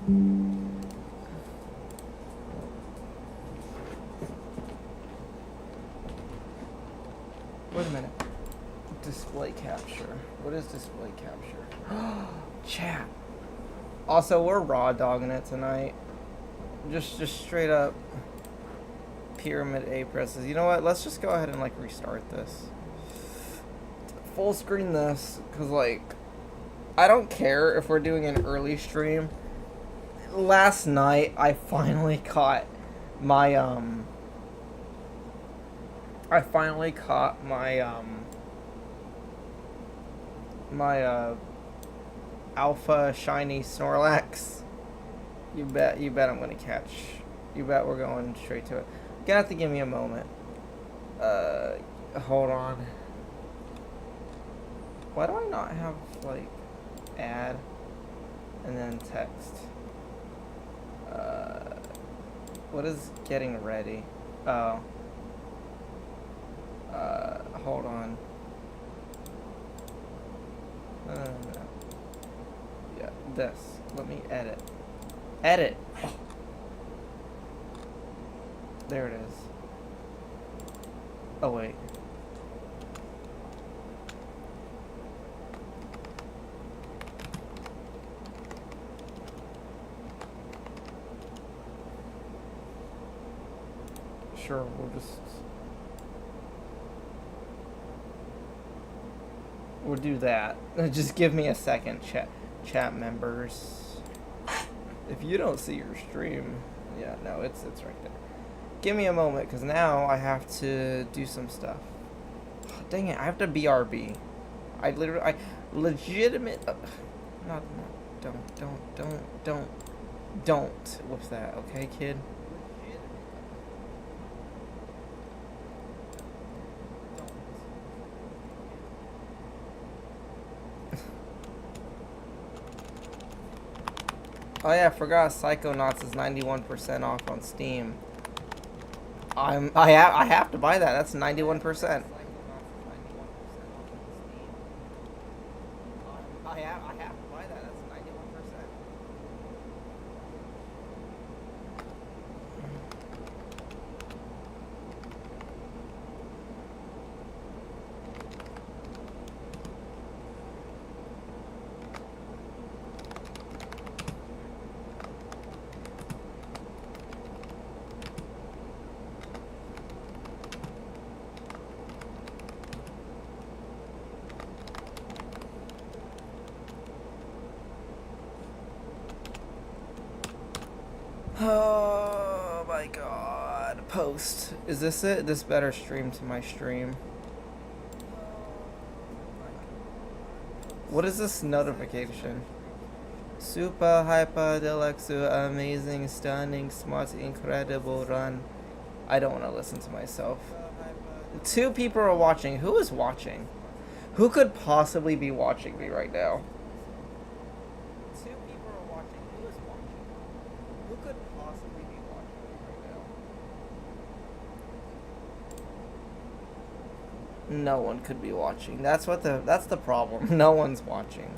Wait a minute. Display capture. What is display capture? Chat. Also, we're raw dogging it tonight. Just straight up pyramid A presses. You know what? Let's just go ahead and like restart this. Full screen this, cause like I don't care if we're doing an early stream. Last night I finally caught my Alpha Shiny Snorlax. You bet I'm gonna catch. You bet we're going straight to it. You're gonna have to give me a moment. Hold on. Why do I not have like add and then text? What is getting ready? Oh. Hold on. No. Yeah, this. Let me edit. Edit! Oh. There it is. Oh, wait. Sure, we'll do that. Just give me a second, chat members. If you don't see your stream, yeah, no, it's right there. Give me a moment, because now I have to do some stuff. Oh, dang it, I have to BRB. I legitimate. Don't. What's that? Okay, kid. Oh yeah, I forgot Psychonauts is 91% off on Steam. I have to buy that. That's 91%. I have to buy that. That's 91%. Oh my god. Post. Is this it? This better stream to my stream. What is this notification? Super hyper deluxe amazing stunning smart incredible run. I don't want to listen to myself. 2 people are watching. Who is watching? Who could possibly be watching me right now? No one could be watching. That's the problem. No one's watching.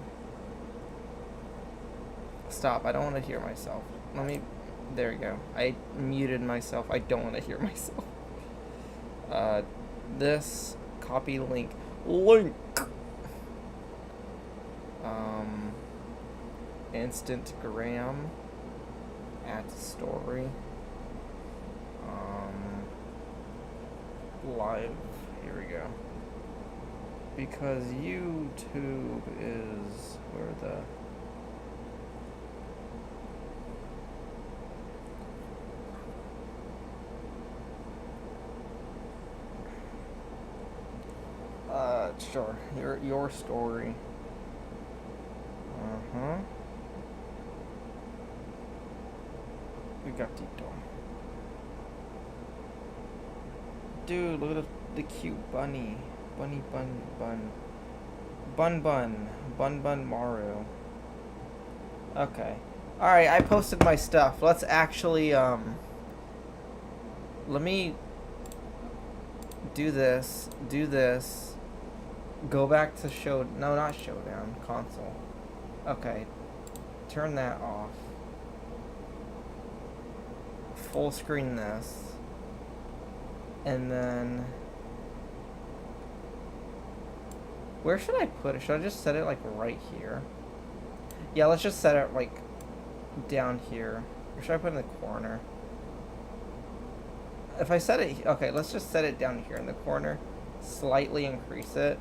Stop. I don't want to hear myself. There we go. I muted myself. I don't want to hear myself. This copy link. Instantgram at story. Live. Here we go. Because YouTube is where the sure. Your story. We got Tito. Dude, look at the cute bunny. Bunny Bun Maru. Okay. Alright, I posted my stuff. Let's actually, let me do this, go back to no, not Showdown, console. Okay. Turn that off. full screen this. And then... Where should I put it? Should I just set it like right here? Yeah, let's just set it like down here. Or should I put it in the corner? If I set it... Okay, let's just set it down here in the corner. Slightly increase it.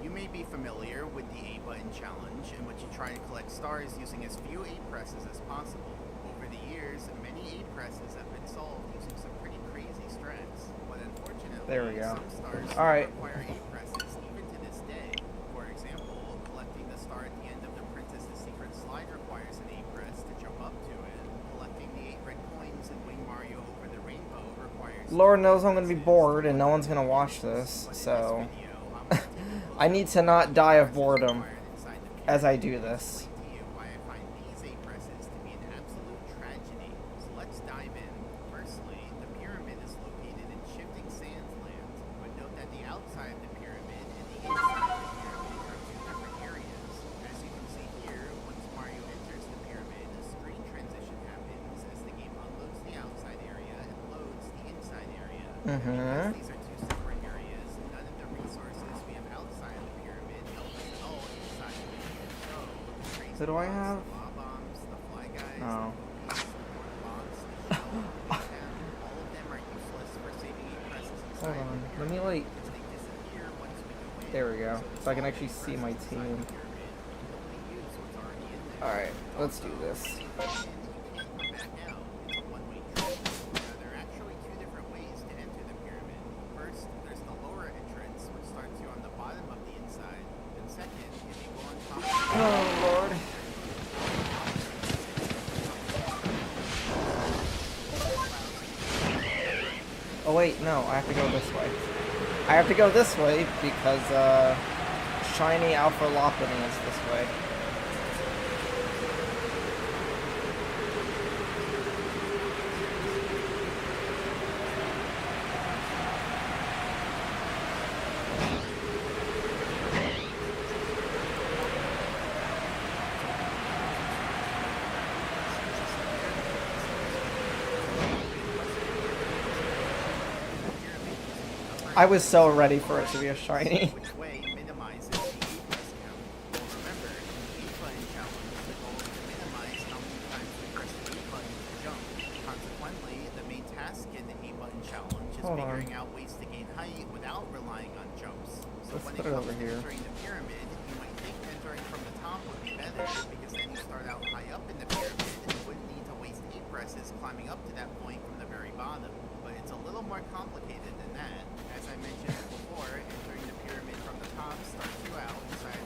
You may be familiar with the A button challenge, in which you try to collect stars using as few A presses as possible. Over the years, many A presses have been solved using some pretty crazy strats. But unfortunately, there we go. Some stars require A presses even to this day. For example, collecting the star at the end of the Princess's Secret slide requires an A press to jump up to it. Collecting the 8 red coins and Wing Mario over the rainbow requires... Lord knows I'm going to be bored and no one's going to watch this, so... I need to not die of boredom as I do this. Why I find these A presses to be an absolute tragedy. So let's dive in. Firstly, the pyramid is located in shifting sands land, but note that the outside of the pyramid and the inside of the pyramid are two different areas. As you can see here, once Mario enters the pyramid, a screen transition happens as the game unloads the outside area and loads the inside area. Because these are two separate areas, none of the resources we have outside of the pyramid help us at all inside of it. So, the crazy So do I have... bombs, the fly guys, Oh. the water bombs, the shell, all of them are useless for saving A presses inside. Hold on. Let me like... Because they disappear once we go in. There we go. So I can actually see my team. Alright, let's do this. Oh, Lord. Oh, wait, no, I have to go this way. I have to go this way because, Shiny Alpha Lop is this way. I was so ready for it to be a shiny. Which way minimizes the A press count. Well, remember, in the A button challenge, the goal is to minimize how many times we press the A button to jump. Consequently, the main task in the A button challenge is figuring out ways to gain height without relying on jumps. So when it comes to entering the pyramid, you might think entering from the top would be better, because then you start out high up in the pyramid and wouldn't need to waste A presses climbing up to that point from the very bottom. But it's a little more complicated than that. As I mentioned before, entering the pyramid from the top starts you out inside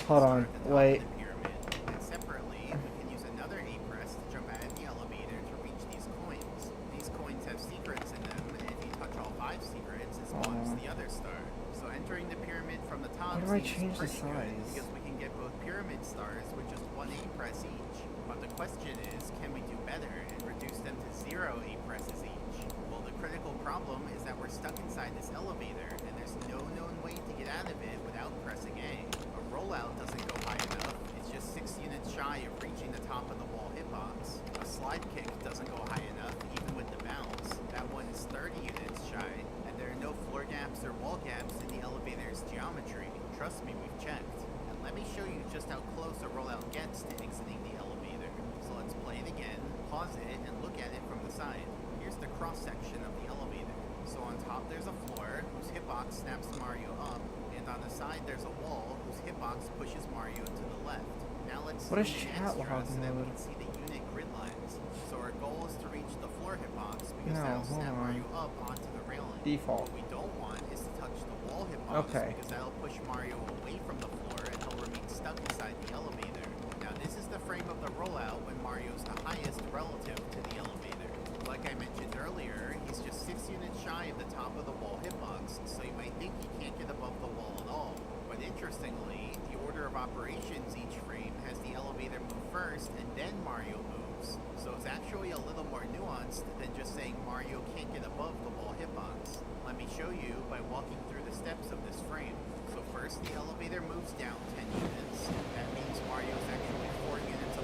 Hold on, wait. the pyramid. And separately, we can use another A press to jump out of the elevator to reach these coins. These coins have secrets in them, and if you touch all 5 secrets, it spawns the other star. So entering the pyramid from the top seems pretty good, because we can get both pyramid stars with just 1 A press each. But the question is, can we do better and reduce them to 0 A presses each? Well, the critical problem is that we're stuck inside this elevator, and there's no known way to get out of it without pressing A. A rollout doesn't go high enough, it's just 6 units shy of reaching the top of the wall hitbox. A slide kick doesn't go high enough, even with the bounce. That one is 30 units shy, and there are no floor gaps or wall gaps in the elevator's geometry. Trust me, we've checked. And let me show you just how close a rollout gets to exiting the elevator. So let's play it again, pause it, and look at it from the side. Here's the cross-section of the elevator. So on top there's a floor, whose hitbox snaps Mario up, and on the side there's a wall, whose hitbox pushes Mario to the left. Now let's What is zoom in chat extra so that we mode? can see the unit grid lines. So our goal is to reach the floor hitbox, because that'll snap Mario up onto the railing. Default. What we don't want is to touch the wall hitbox, because that'll push Mario away from the floor and he'll remain stuck inside the elevator. Now this is the frame of the rollout when Mario's the highest relative to the elevator. Like I mentioned earlier, he's just 6 units shy of the top of the wall hitbox, so you might think he can't get above the wall at all. But interestingly, the order of operations each frame has the elevator move first and then Mario moves. So it's actually a little more nuanced than just saying Mario can't get above the wall hitbox. Let me show you by walking through the steps of this frame. So first the elevator moves down 10 units. That means Mario's actually 4 units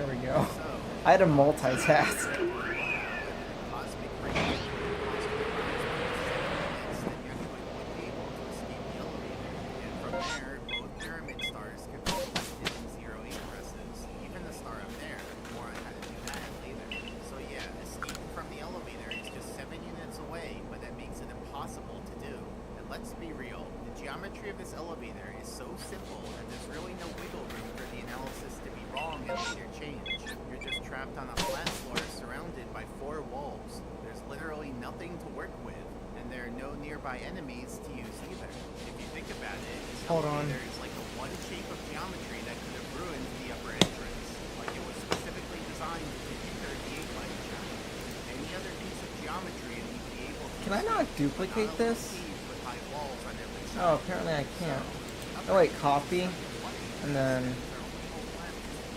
There we go. So, I had to multitask. cosmic radiation then you actually would be able to escape the elevator. And from there, both pyramid stars could be collected in 0-8 presses. Even the star up there. More on how to do that later. So yeah, escaping from the elevator is just 7 units away, but that makes it impossible to do. And let's be real, the geometry of this elevator is so simple that there's really no wiggle room for the analysis to be wrong and later change. You're just trapped on a flat floor surrounded by 4 walls. There's literally nothing to work with, and there are no nearby enemies to use either. If you think about it, this elevator is like the one shape of geometry that could have ruined the upper entrance. Like it was specifically designed to hinder the 8-light channel. Any other piece of geometry and you'd be able to... Can I not duplicate this? with high walls on every side. Oh, apparently I can't. Oh wait, copy, and then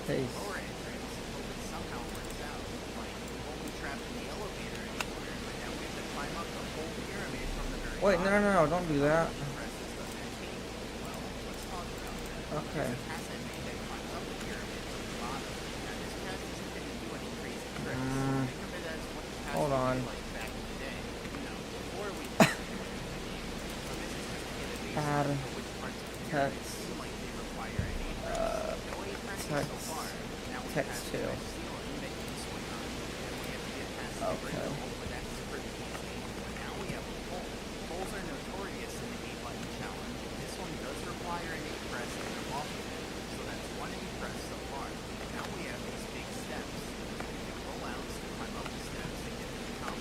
paste. Lower entrance, hope it somehow works out. Like, we won't be trapped in the elevator anymore, but now we have to climb up the whole pyramid from the very Wait, bottom. no, don't do that. Presses doesn't attain. Well, let's talk about that. Okay. There's a pass I made that climbs up the pyramid from the bottom. Now, this pass isn't going to do any crazy tricks. Think of it as what the pass Hold on. would be like back in the day. You know, before we so this is just to get a basic Add for which parts of the pyramid text. seem like they require an A-press. No A-presses so Text. far. Now we Text have two. the ceiling that you can swing on, and we have to get past the Okay. grill, but that's pretty easy. But now we have a pole. Poles are notorious in the 8-light challenge. This one does require an A-press to come off of it, so that's 1 A-press so far. And now we have these big steps. We can do rollouts to climb up the steps and get to the top.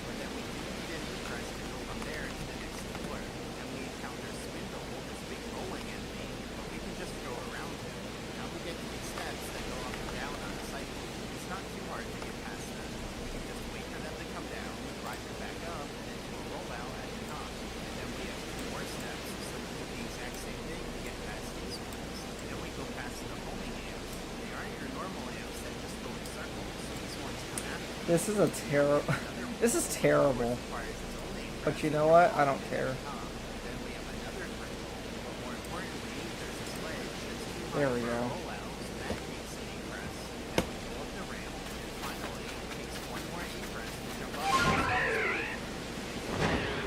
But then we do need an A-press to go from there to the next floor. And we encounter Spindle, this big rolling enemy, but we can just go around him. Now we get to these steps that go up and down on a cycle. It's not too hard to get past them. We can just wait for them to come down, ride them back up, and then do a rollout at the top. And then we have 2 more steps, so we do the exact same thing to get past these ones. And then we go past the homing amps. They aren't your normal amps that just go in circles, so these ones come after you. This is a terrible. This is terrible. Requires its own A-press. But you know what? I don't care. Then we have another critical, but more importantly, there's this ledge that's too high There we for go. a rollout, so that takes an A-press. Then we go up the ramp, and finally, it takes 1 more A-press to jump up. Requires 1 A-press.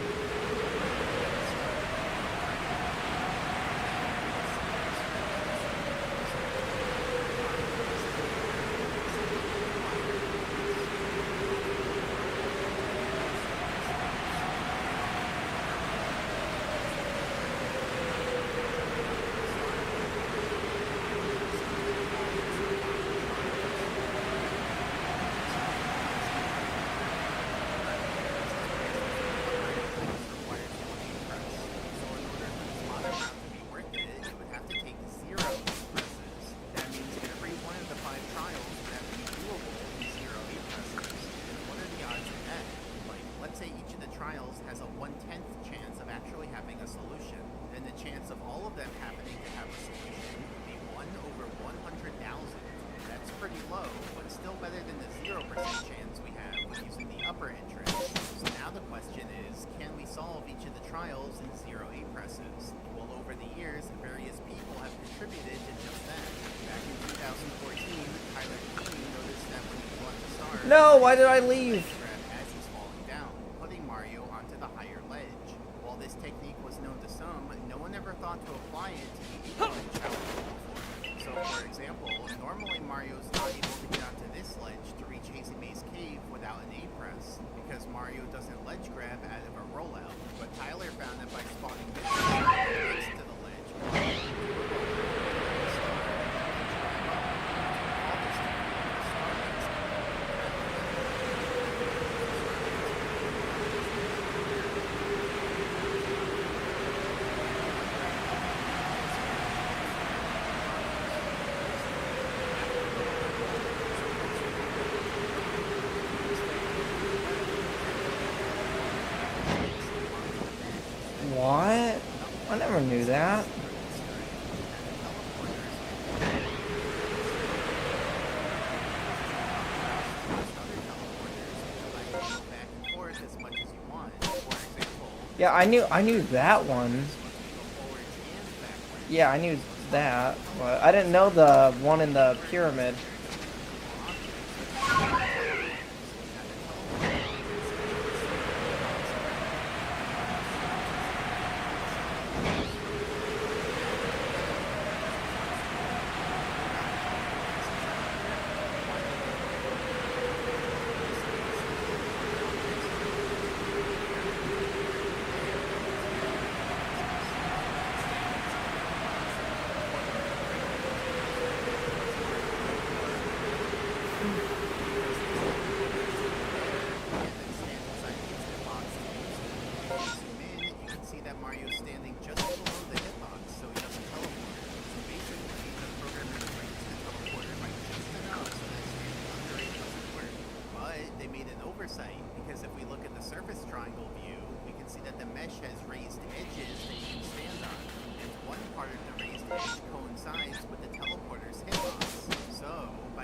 So in order for this modern route to be worth it, it would have to take 0 A-presses. That means every one of the 5 trials would have to be doable in 0 A-presses. And what are the odds of that? Like, let's say each of the trials has a 1/10th chance of actually having a solution. And the chance of all of them happening to have a solution would be 1 over 100,000. That's pretty low, but still better than the 0% chance we have when using the upper entrance. So now the question is, can we solve each of the trials in 0 A-presses? Well, over the years, various people have contributed to just that. Back in 2014, Tyler King noticed that when you launch a star, No, why did I leave? grab as he's falling down, putting Mario onto the higher ledge. While this technique was known to some, no one ever thought to apply it to the 8-light challenge before. So, for example, normally Mario's not able to get onto this ledge to reach Hazy Maze Cave without an A-press, because Mario doesn't ledge grab out of a rollout. But Tyler found that by spawning this next to the ledge, Mario could do a rollout, a star, and climb up. All this technique was started. What? I never knew that. Yeah, I knew that one. Yeah, I knew that, but I didn't know the one in the pyramid.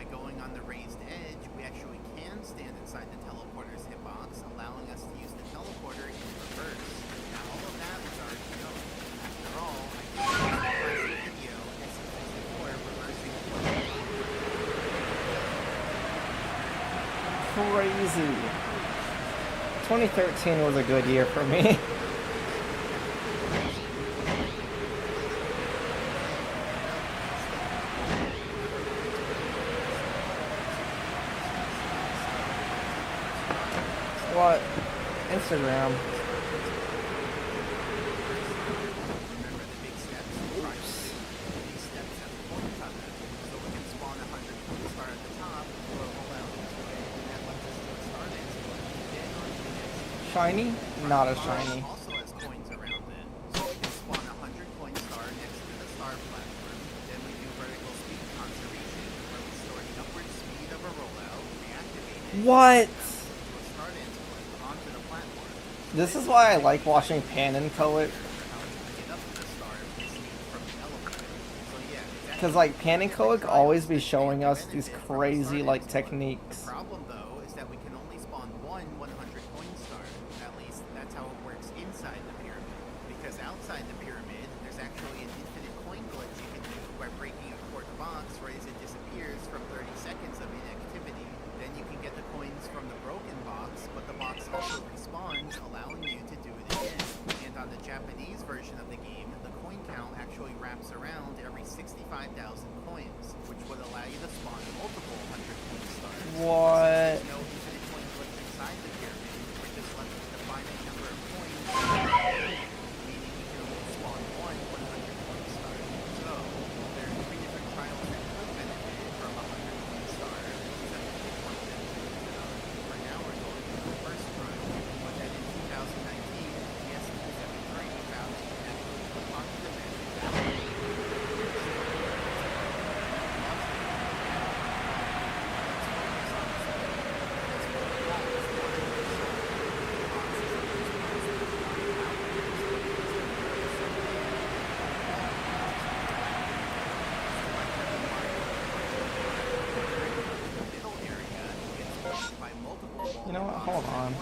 by going on the raised edge, we actually can stand inside the teleporter's hitbox, allowing us to use the teleporter in reverse. Now, all of that was already known. After all, I did a classic video, SC64, reversing Crazy. 2013 was a good year for me. What? Instagram. Remember the big steps? Oops. These steps have points on them, so we can spawn 100 point star at the top, or roll out into it, and that lets us do a star dance then on to the next. Shiny? Not as shiny. Also has coins around it, so we can spawn 100 point star next to the star platform. Then we do vertical speed conservation, where we store the upward speed of a rollout, reactivate it, What? to a star dance point onto the platform. This is why I like watching Pan and Poet. Because like Pan and Coic always be showing us these crazy like techniques. The problem though is that we can only spawn one 100 coin star. At least that's how it works inside the pyramid. Because outside the pyramid, there's actually an infinite coin glitch you can do by breaking a quart box right as it disappears from 30 seconds of inactivity. Then you can get the coins from the broken box, but the box also respawns, allowing you to do it again. And on the Japanese version of the game, the coin count actually wraps around every 65,000 coins, which would allow you to spawn multiple 100 coin stars. What? Since there's no infinite coin glitch inside the pyramid, we're just left with a finite number of coins, meaning you can only spawn one 100 coin star. So, there are 3 different trials that could benefit from a 100 coin star, except which one to choose on. For now, we're going with the first trial, but then in 2019, the SC73 found that you can actually click onto the magic battle. You know what? Hold on.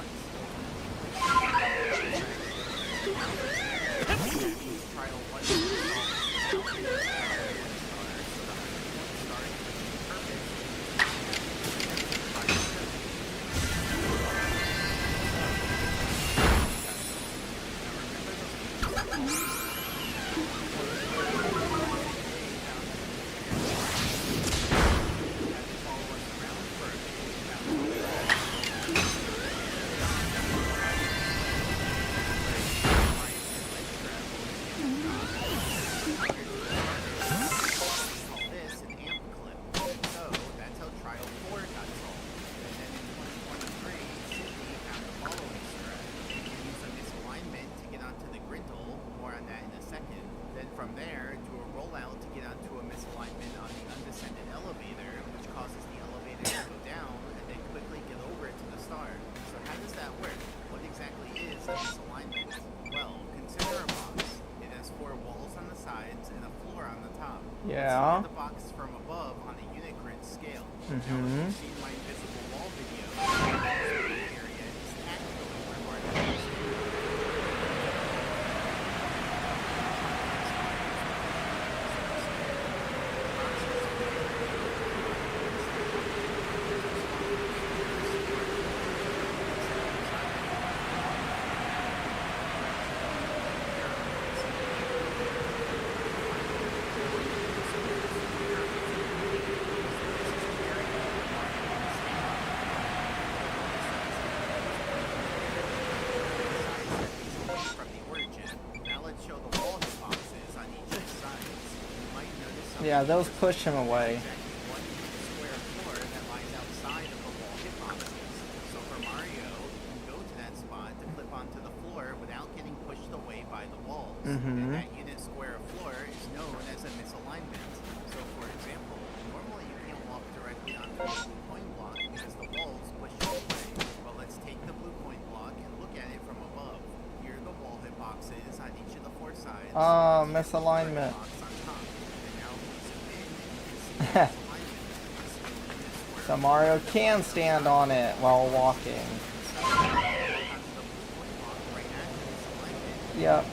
From there, do a rollout to get onto a misalignment on the undescended elevator, which causes the elevator to go down, and then quickly get over to the star. So how does that work? What exactly is a misalignment? Well, consider a box. It has 4 walls on the sides and a floor on the top. Yeah. Let's see the box from above on a unit grid scale. Mm-hmm. Now, if you've seen my invisible wall video, the area is tactically where Martin is. Yeah, those push him away. One square floor that lies outside of the wall hitboxes. So for Mario, you can go to that spot to clip onto the floor without getting pushed away by the walls. And that unit square of floor is known as a misalignment. So for example, normally you can't walk directly onto the blue coin block because the walls push you away. Well, let's take the blue coin block and look at it from above. Here are the wall hitboxes on each of the 4 sides. Misalignment. So Mario can stand on it while walking. Yep.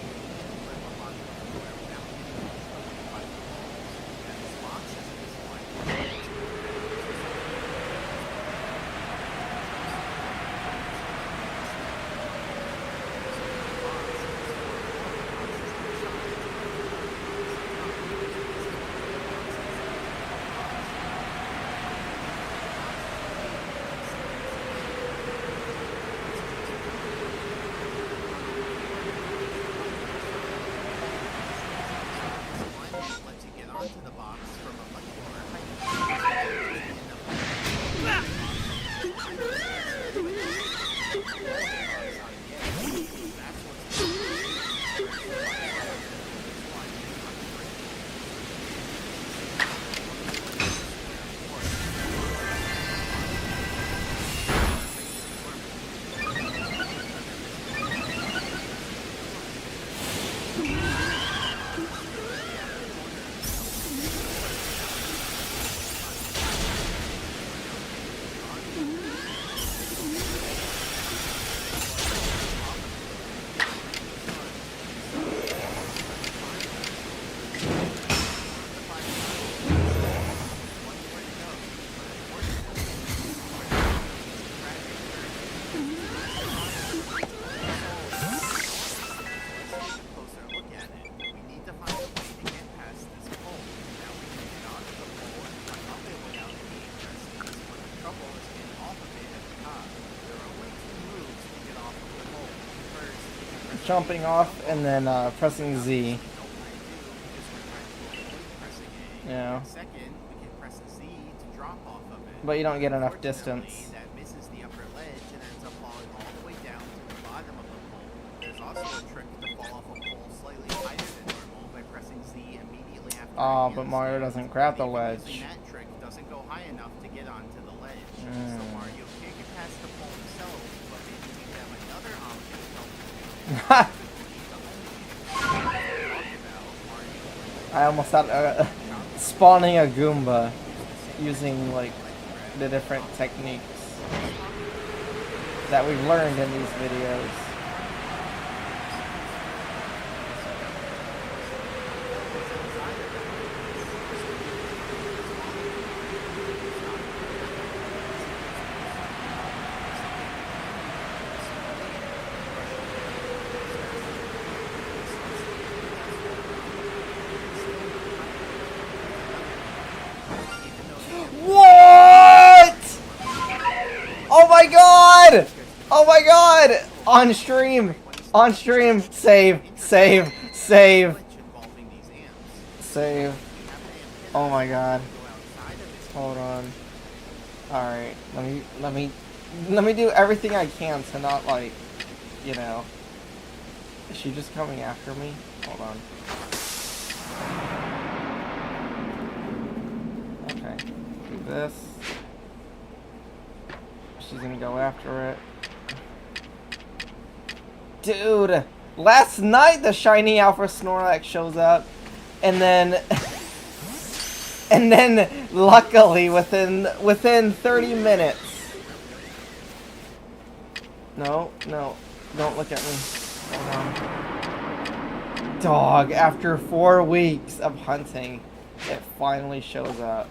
Jumping off and then pressing Z. Yeah. But you don't get enough distance. That misses the upper ledge and ends up falling all the way down to the bottom of the pole. There's also a trick to fall off a pole slightly higher than normal by pressing Z immediately after. Oh, but Mario doesn't grab the ledge. That trick doesn't go high enough to get onto the ledge. So Mario can't get past the pole himself, but maybe we have another option to help him. I almost thought spawning a Goomba using like the different techniques that we've learned in these videos. Oh my god! On stream! On stream! Save! Save! Save! Save. Oh my god. Hold on. Alright, let me do everything I can to not, like, you know. Is she just coming after me? Hold on. Okay. Do this. She's gonna go after it. Dude! Last night the shiny Alpha Snorlax shows up, and then and then luckily within 30 minutes. No, don't look at me. Hold on. Dog, after 4 weeks of hunting, it finally shows up.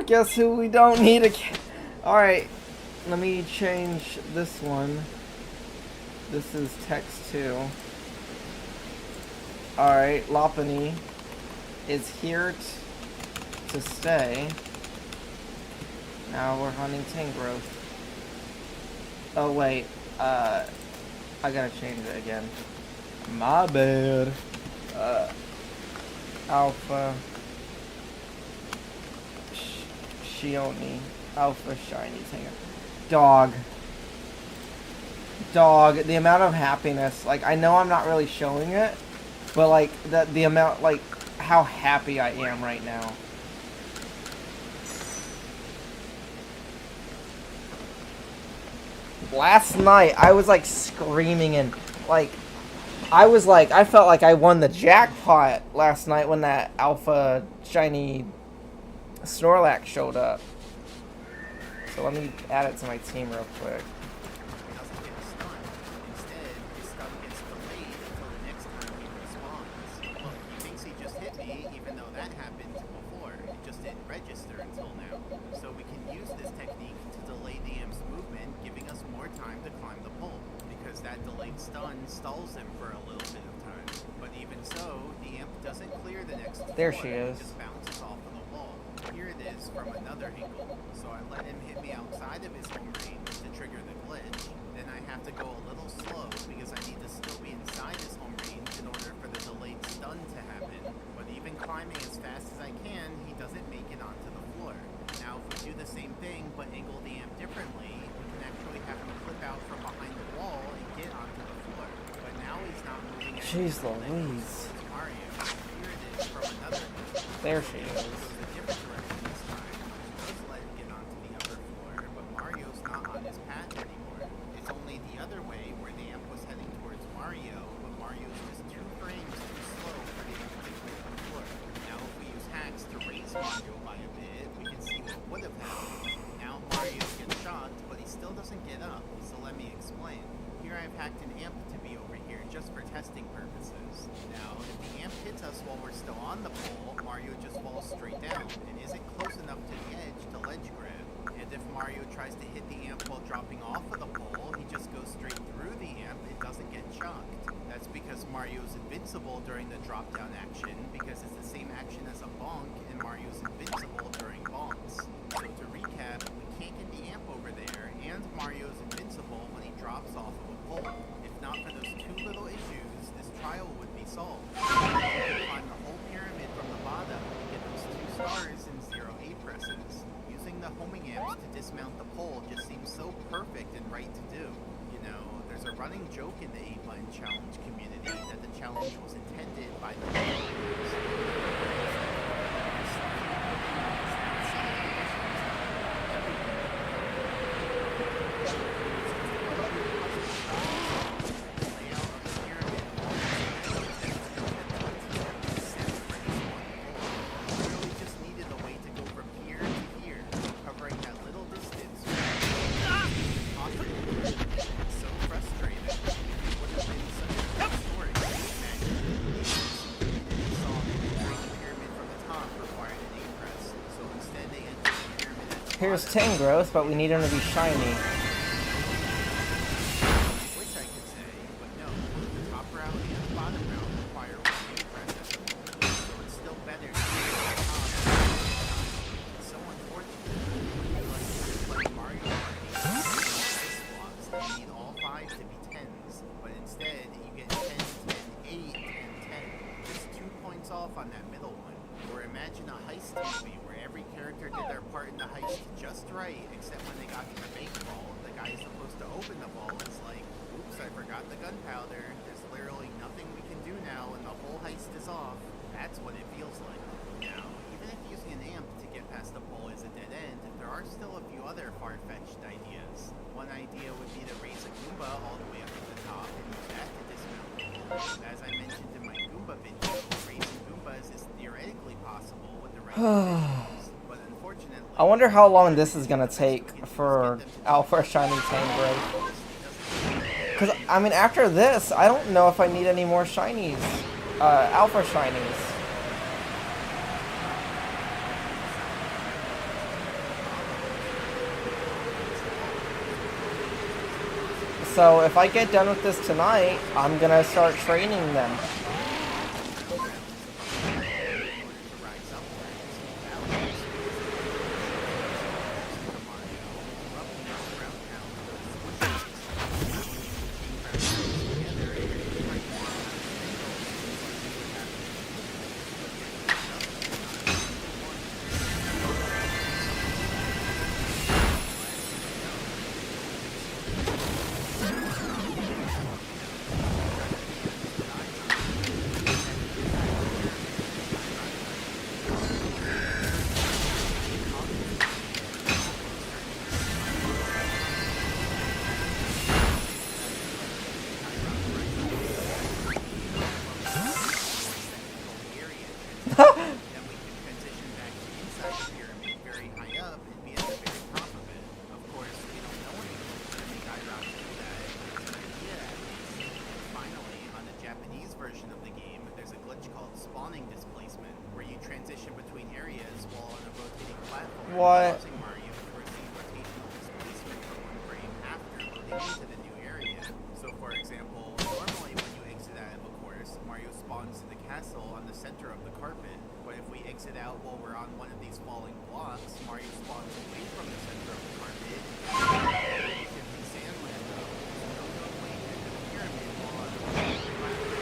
Guess who we don't need a Alright, let me change this one. This is text 2. Alright, Lopunny is here to stay. Now we're hunting Tangrowth. Oh wait, I gotta change it again. My bad. Alpha Shiny, Alpha Shiny Tangrowth. Dog, the amount of happiness, like, I know I'm not really showing it, but like, the amount, like, how happy I am right now. Last night, I was like screaming and like, I felt like I won the jackpot last night when that Alpha Shiny Snorlax showed up. So let me add it to my team real quick. Doesn't get stunned. Instead, his stun gets delayed until the next time he responds. Look, he thinks he just hit me, even though that happened before. It just didn't register until now. So we can use this technique to delay the amp's movement, giving us more time to climb the pole. Because that delayed stun stalls him for a little bit of time. But even so, the amp doesn't clear the next There floor, she is. it just bounces off of the wall. Here it is from another angle. So I let him hit me outside of his home range to trigger the glitch. Then I have to go a little slow because I need to still be inside his home range in order for the delayed stun to happen. But even climbing as fast as I can, he doesn't make it onto the floor. Now if we do the same thing but angle the amp differently, we can actually have him flip out from behind the wall and get onto the floor. But now he's not moving at Jeez the angle Louise. towards Mario. Here it is from another angle. There she is. Goes a different direction this time. Does let him get onto the upper floor, but Mario's not on his path anymore. It's only the other way where the amp was heading towards Mario, but Mario's just 2 frames too slow for the amp to clear the floor. Now if we use hacks to raise Mario by a bit, we can see what would have happened. Now Mario gets shocked, but he still doesn't get up, so let me explain. Here I've hacked an amp to be over here just for testing purposes. Now, if the amp hits us while we're still on the pole, Mario just falls straight down and isn't close enough to the edge to ledge grab. And if Mario tries to hit the amp while dropping off of the pole, he just goes straight through the amp and doesn't get shocked. That's because Mario's invincible during the drop down action, because it's the same action as a bonk, and Mario's invincible during bonks. So to recap, we can't get the amp over there, and Mario's invincible when he drops off of a pole. If not for those 2 little issues, this trial would be solved. We can climb the whole pyramid from the bottom and get those 2 stars in 0 A presses. Using the homing amps to dismount the pole just seems so perfect and right to do. You know, there's a running joke in the 8-button challenge community that the challenge was intended by the players. Here's Tangrowth, but we need him to be shiny. Which I could say, but no, the top round and the bottom round require one press, so it's still better to do it on top. It's so unfortunate. Like Mario Party, ice blocks, you need all 5s to be 10s, but instead you get 10, 10, 8, and 10. Just 2 points off on that middle one. Or imagine a heist movie where every character did their part in the heist just right, except when they got to the bank vault, the guy supposed to open the vault is like, oops, I forgot the gunpowder. There's literally nothing we can do now, and the whole heist is off. That's what it feels like. Now, even if using an amp to get past the pole is a dead end, there are still a few other far-fetched ideas. One idea would be to raise a Goomba all the way up to the top and use that to dismount the pole. As I mentioned in my Goomba video, raising Goombas is theoretically possible with the right conditions, but unfortunately... I wonder how long this is gonna take for Alpha Shiny Tangrowth. Because, I mean, after this, I don't know if I need any more shinies. Alpha Shinies. So, if I get done with this tonight, I'm gonna start training them. What? causing Mario to receive rotational displacement for one frame after loading into the new area. So for example, normally when you exit out of a course, Mario spawns in the castle on the center of the carpet. But if we exit out while we're on one of these falling blocks, Mario spawns away from the center of the carpet. In Sandland though, there's no way into the pyramid while on the platform.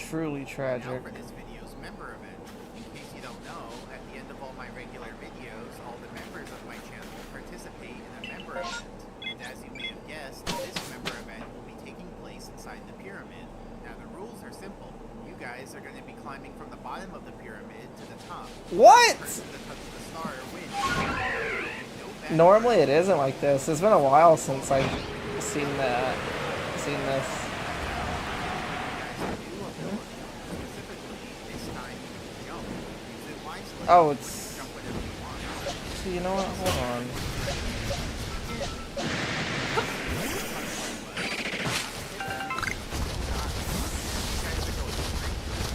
Truly tragic. Now for this video's member event. In case you don't know, at the end of all my regular videos, all the members of my channel participate in a member event. And as you may have guessed, this member event will be taking place inside the pyramid. Now the rules are simple. You guys are going to be climbing from the bottom of the pyramid to the top. What? The person to touch the star wins. Normally it isn't like this. It's been a while since I've seen that. Seen this. Oh, it's... So you know what? Hold on.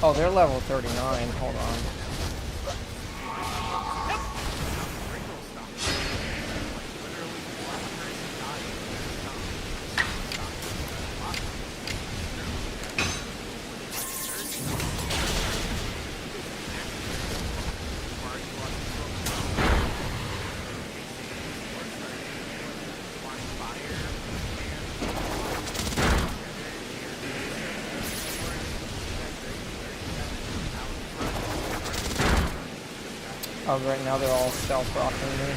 Oh, they're level 39. Hold on. Oh, right now they're all stealth rocking me.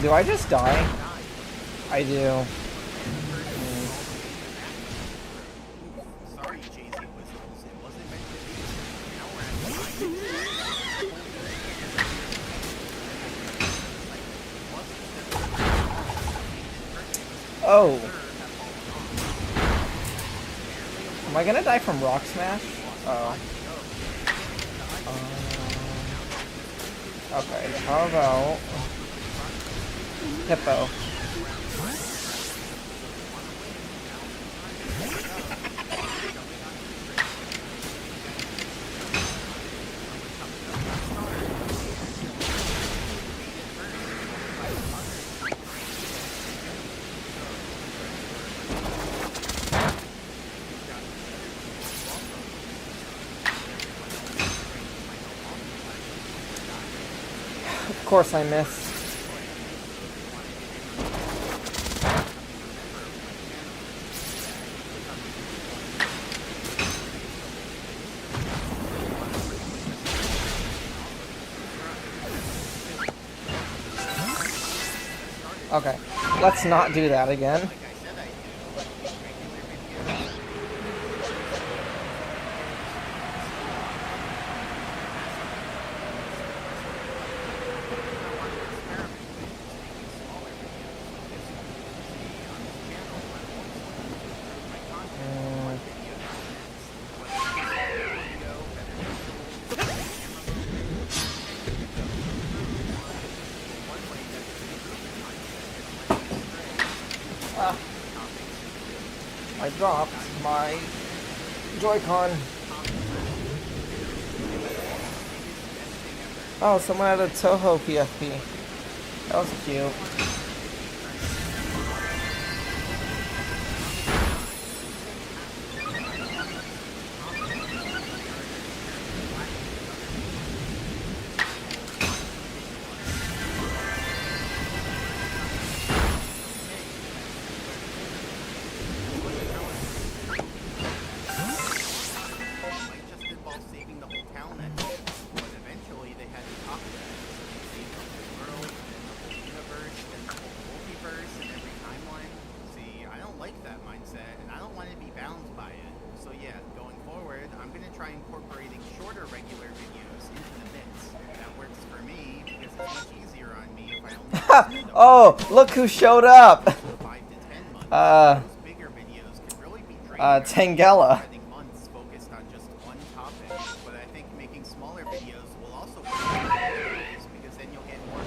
Do I just die? I do. Sorry, Jay-Z whistles. It wasn't meant to be. Now we're at Oh. Am I gonna die from Rock Smash? Oh. Okay, how about... Hippo. Of course I missed. Okay, let's not do that again. I dropped my Joy-Con. Oh, someone had a Toho PFP. That was cute. Incorporating shorter regular videos into the mix. That works for me because it's much easier on me if I only oh, look who showed up! 5 to 10 months. Those bigger videos can really be draining. Tangela. Spending months focused on just one topic, but I think making smaller videos will also work because then you'll get more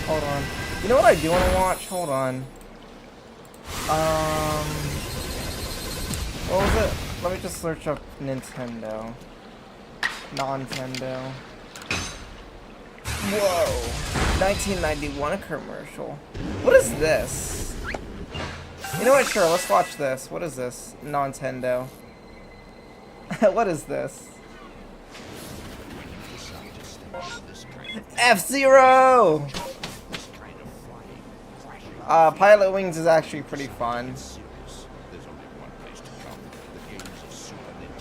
Hold on. You know what I do want to watch? Hold on. What was it? Let me just search up Nintendo. Non-Tendo. Whoa. 1991 commercial. What is this? You know what? Sure, let's watch this. What is this? Non-Tendo. What is this? F-Zero! Pilot Wings is actually pretty fun.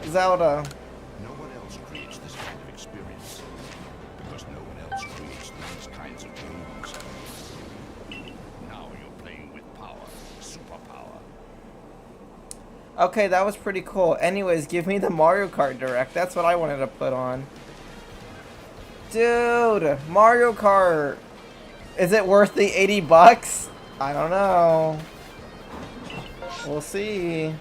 Zelda. No one else creates this kind of experience because no one else creates these kinds of games. Now you're playing with power, superpower. Okay, that was pretty cool. Anyways, give me the Mario Kart Direct. That's what I wanted to put on. Dude, Mario Kart. Is it worth the 80 bucks? I don't know. We'll see.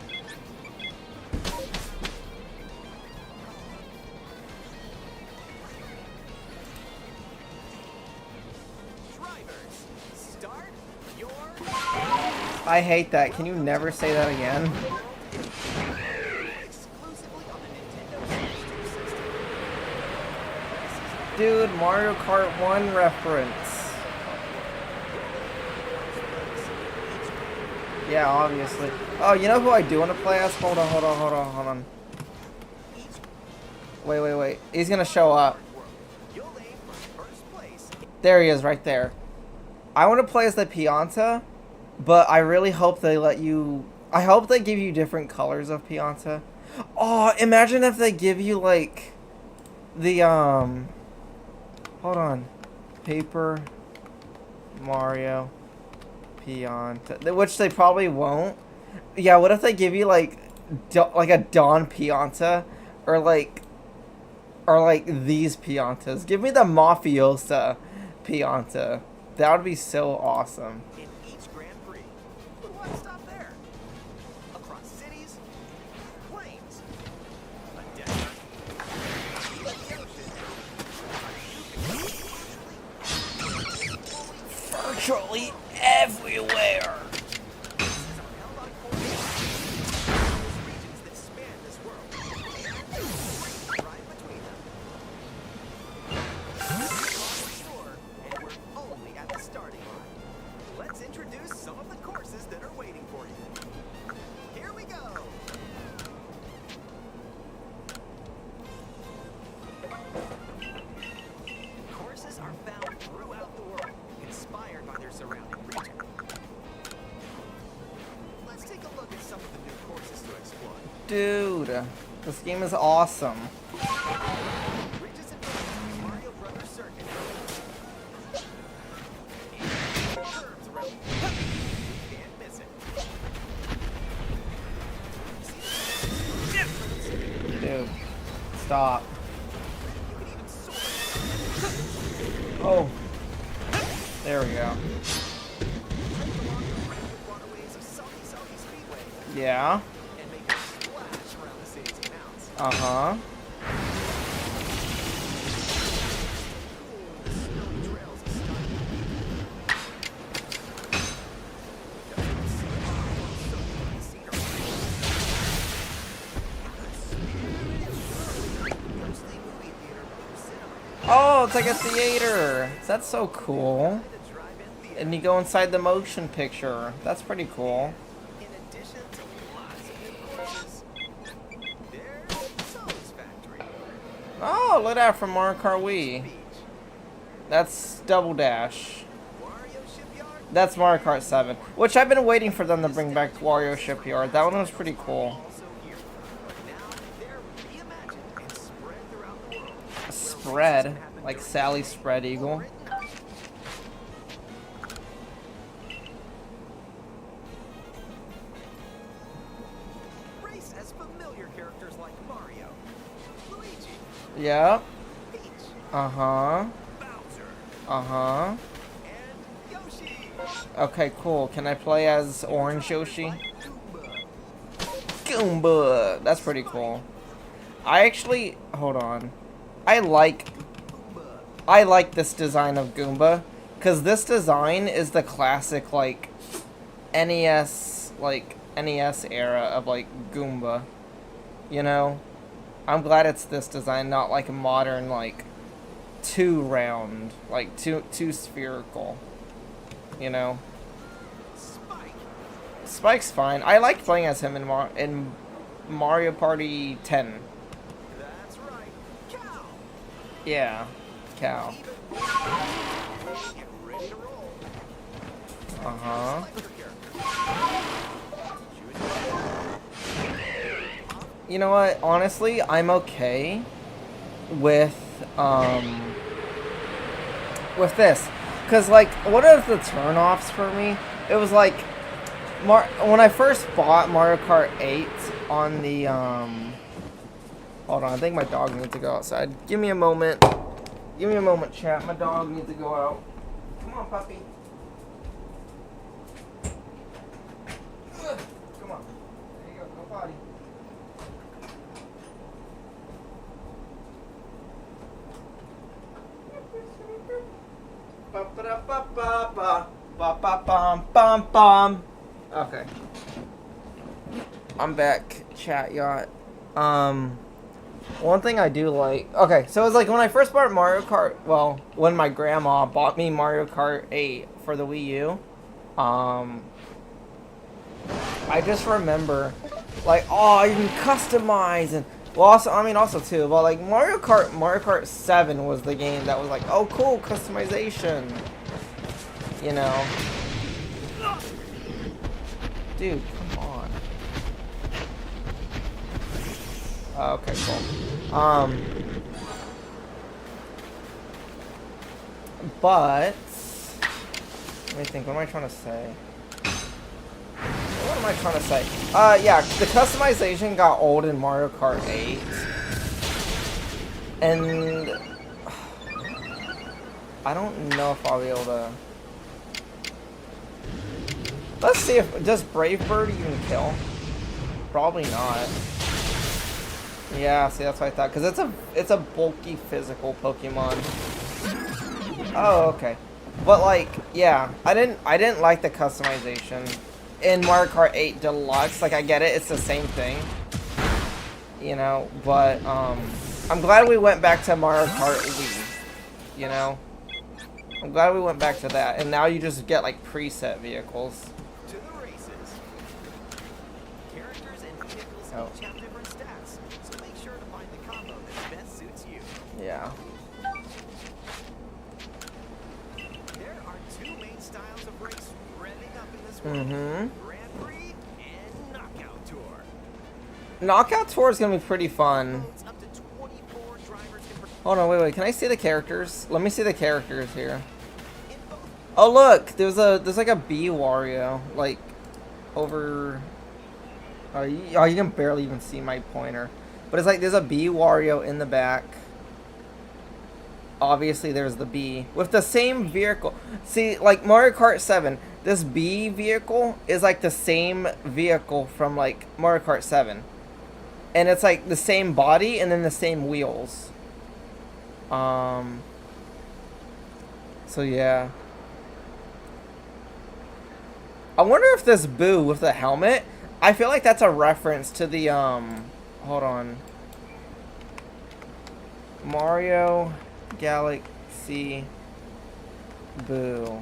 I hate that. Can you never say that again? Dude, Mario Kart 1 reference. Yeah, obviously. Oh, you know who I do want to play as? Hold on. Wait. He's gonna show up. There he is, right there. I want to play as the Pianta, but I really hope they let you... I hope they give you different colors of Pianta. Oh, imagine if they give you, like, the, hold on. Paper Mario Pianta, which they probably won't. Yeah, what if they give you like a Dawn Pianta, or like these Piantas? Give me the Mafiosa Pianta. That would be so awesome. In each Grand Prix, but why stop there? Across cities, plains, a desert, even the ocean. Virtually everywhere. Let's introduce some of the courses that are waiting for you. Here we go. This game is awesome. Reaches into Mario Brothers circuit. And curves around. Can't miss it. Dude, stop. You can even soar. Oh, there we go. Along the rapid waterways of Salty Speedway Yeah. and make a splash around the city's canals. Uh-huh. Cool, the snowy trails of stunning. Ghostly movie theater cinema. Oh, it's like a theater. That's so cool. The drive-in theater. And you go inside the motion picture. That's pretty cool. In addition to lots of new courses, there's So's Factory, Oh, look at that from Mario Kart Wii. Beach, That's Double Dash. Wario Shipyard, That's Mario Kart 7, which I've been waiting for them to bring back Wario Shipyard. That one was pretty cool. also here. But now they're reimagined and spread throughout the world. Spread, like Sally Spread Eagle. Race as familiar characters like Mario, Luigi, Yep. Peach, Uh-huh. Bowser, Uh-huh. and Yoshi. Okay, cool. Can I play as Orange Yoshi? Like Goomba. Goomba. That's pretty cool. I actually, hold on. I like this design of Goomba, because this design is the classic, like, NES era of, like, Goomba. You know? I'm glad it's this design, not like a modern, like, two-round, like, two spherical. You know? Spike. Spike's fine. I like playing as him in Mario Party 10. That's right. Cow. Yeah. Cow. Even more. Get ready to roll. Uh-huh. Select your character. You know what? Honestly, I'm okay with this. Because, like, one of the turn-offs for me, it was like, when I first bought Mario Kart 8 on the, hold on, I think my dog needs to go outside. Give me a moment. Give me a moment, chat. My dog needs to go out. Come on, puppy. Ugh. Come on. There you go. Go potty. Ba-ba-da-ba-ba-ba. Okay. I'm back, chat yacht. One thing I do like... Okay, so it was like when I first bought Mario Kart... Well, when my grandma bought me Mario Kart 8 for the Wii U, I just remember, like, oh, you can customize and... Well, also too, but like Mario Kart 7 was the game that was like, oh, cool, customization. You know? Dude, come on. Okay, cool. But let me think. What am I trying to say? What am I trying to say? Yeah, the customization got old in Mario Kart 8. And I don't know if I'll be able to... Let's see if... Does Brave Bird even kill? Probably not. Yeah, see, that's what I thought. Because it's a bulky physical Pokemon. Oh, okay. But, like, yeah. I didn't like the customization. In Mario Kart 8 Deluxe, like, I get it, it's the same thing, you know, but, I'm glad we went back to Mario Kart Wii, you know, I'm glad we went back to that, and now you just get, like, preset vehicles. To the races. Characters and vehicles Oh. each have different stats, so make sure to find the combo that best suits you. Yeah. There are two main styles of race revving up in this world. Mm-hmm. Grand Prix and Knockout Tour. Knockout Tour is gonna be pretty fun. Modes up to 24 drivers can Hold on, wait. Can I see the characters? Let me see the characters here. in both. Oh look, there's like a bee Wario, like over. Oh, you can barely even see my pointer, but it's like there's a bee Wario in the back. Obviously, there's the bee with the same vehicle. See, like Mario Kart 7, this bee vehicle is like the same vehicle from like Mario Kart 7, and it's like the same body and then the same wheels. So yeah. I wonder if this Boo with the helmet, I feel like that's a reference to the, hold on. Mario Galaxy Boo.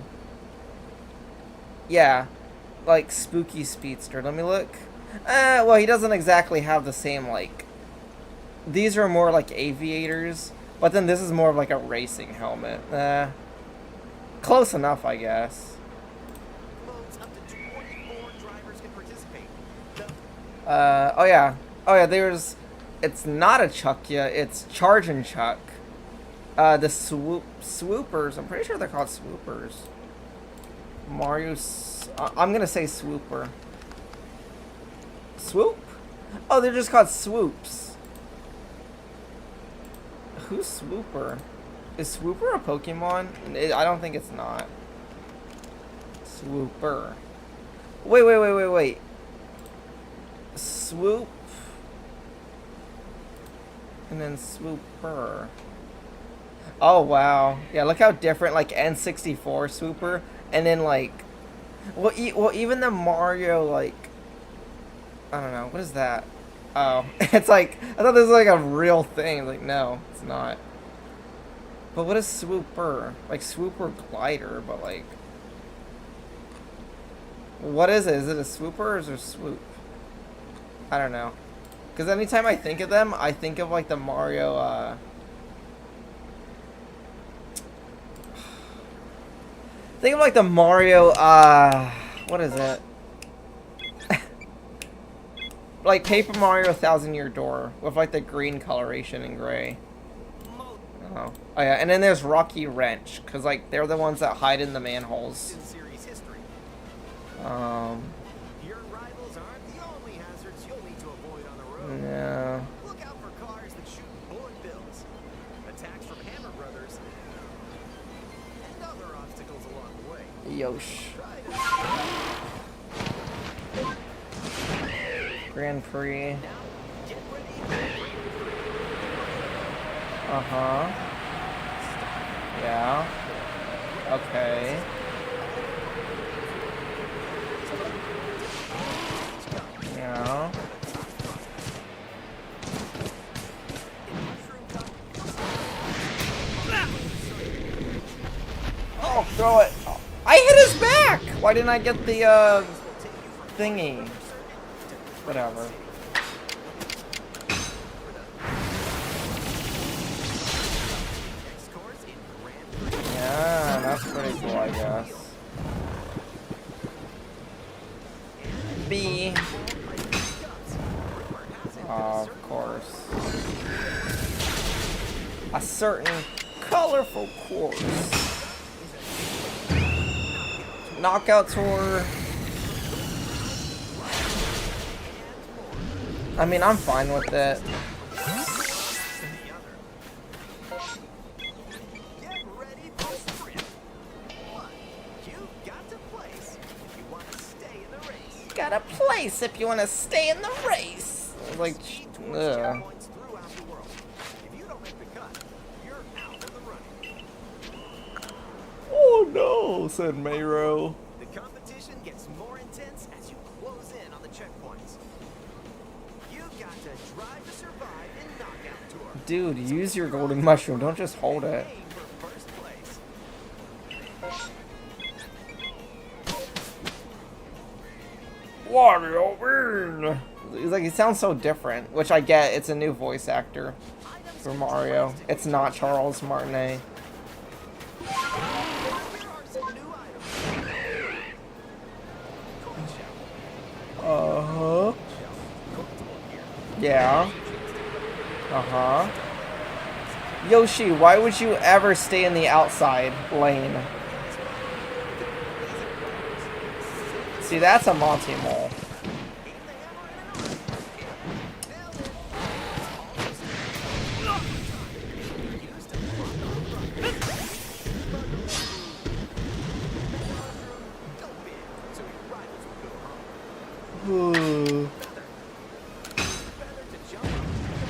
Yeah, like Spooky Speedster. Let me look. Well, he doesn't exactly have the same, like, these are more like aviators, but then this is more of like a racing helmet. Close enough, I guess. Modes up to 24 drivers can participate. Oh yeah, there's, it's not a Chuckya, it's Charge and Chuck. The Swoopers, I'm pretty sure they're called Swoopers. I'm gonna say Swooper. Swoop? Oh, they're just called Swoops. Who's Swooper? Is Swooper a Pokemon? I don't think it's not. Swooper. Wait. Swoop. And then Swooper. Oh, wow. Yeah, look how different, like, N64 Swooper. And then, like... Well, even the Mario, like... I don't know. What is that? Oh. It's like... I thought this was, like, a real thing. Like, no, it's not. But what is Swooper? Like, Swooper Glider, but, like... What is it? Is it a Swooper or is it a Swoop? I don't know. Because anytime I think of them, I think of, like, the Mario, think of, like, the Mario, what is it? Like, Paper Mario 1000-Year Door, with, like, the green coloration and gray. Oh yeah, and then there's Rocky Wrench, because, like, they're the ones that hide in the manholes. In series history. Your rivals aren't the only hazards you'll need to avoid on the road. Yeah. Look out for cars that shoot bullet bills, attacks from Hammer Brothers, and other obstacles along the way. Yosh. Try to Grand Prix. now get ready. Uh-huh. Yeah. Okay. Yeah. Oh, throw it. Oh, I hit his back! Why didn't I get the, thingy? Whatever. Yeah, that's pretty cool, I guess. B. Of course. A certain colorful course. Knockout Tour. I mean, I'm fine with it. Get ready for sprint. One, you've got to place if you want to stay in the race. Got a place if you want to stay in the race. Like, Speed towards ugh. checkpoints throughout the world. If you don't make the cut, you're out of the running. Oh no, said Mayro. The competition gets more intense as you close in on the checkpoints. You've got to drive to survive in Knockout Tour. Dude, use your golden mushroom. Don't just hold it. Aim for first place. Wario win. He's like, he sounds so different, which I get. It's a new voice actor for Mario. It's not Charles Martinet. Here are some new items. Coin shell. Uh huh. Coins will appear. Yeah. Uh-huh. Yoshi, why would you ever stay in the outside lane? See, that's a Monty Mole.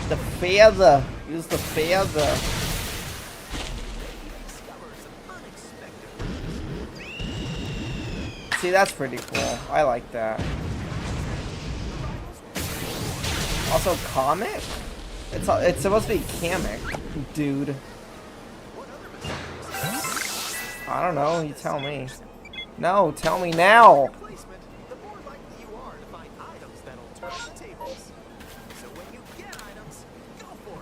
The feather. Use the feather. See, that's pretty cool. I like that. Also, comic? It's supposed to be comic, dude. I don't know. You tell me. No, tell me now.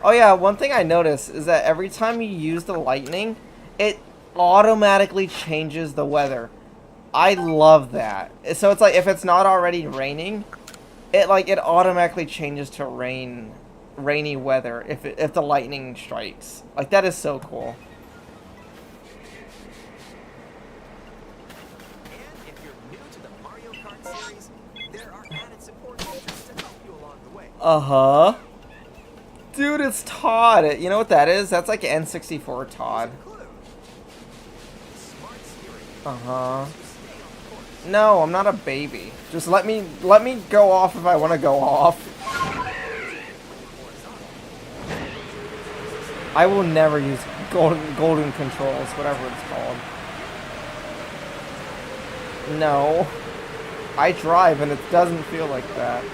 Oh yeah, one thing I noticed is that every time you use the lightning, it automatically changes the weather. I love that. So it's like if it's not already raining, it automatically changes to rainy weather if the lightning strikes. Like, that is so cool. And if you're new to the Mario Kart series, there are added support features to help you along the way. Uh-huh. Dude, it's Todd. You know what that is? That's like N64 Todd. Uh-huh. No, I'm not a baby. Just let me go off if I want to go off. I will never use golden controls, whatever it's called. No. I drive and it doesn't feel like that.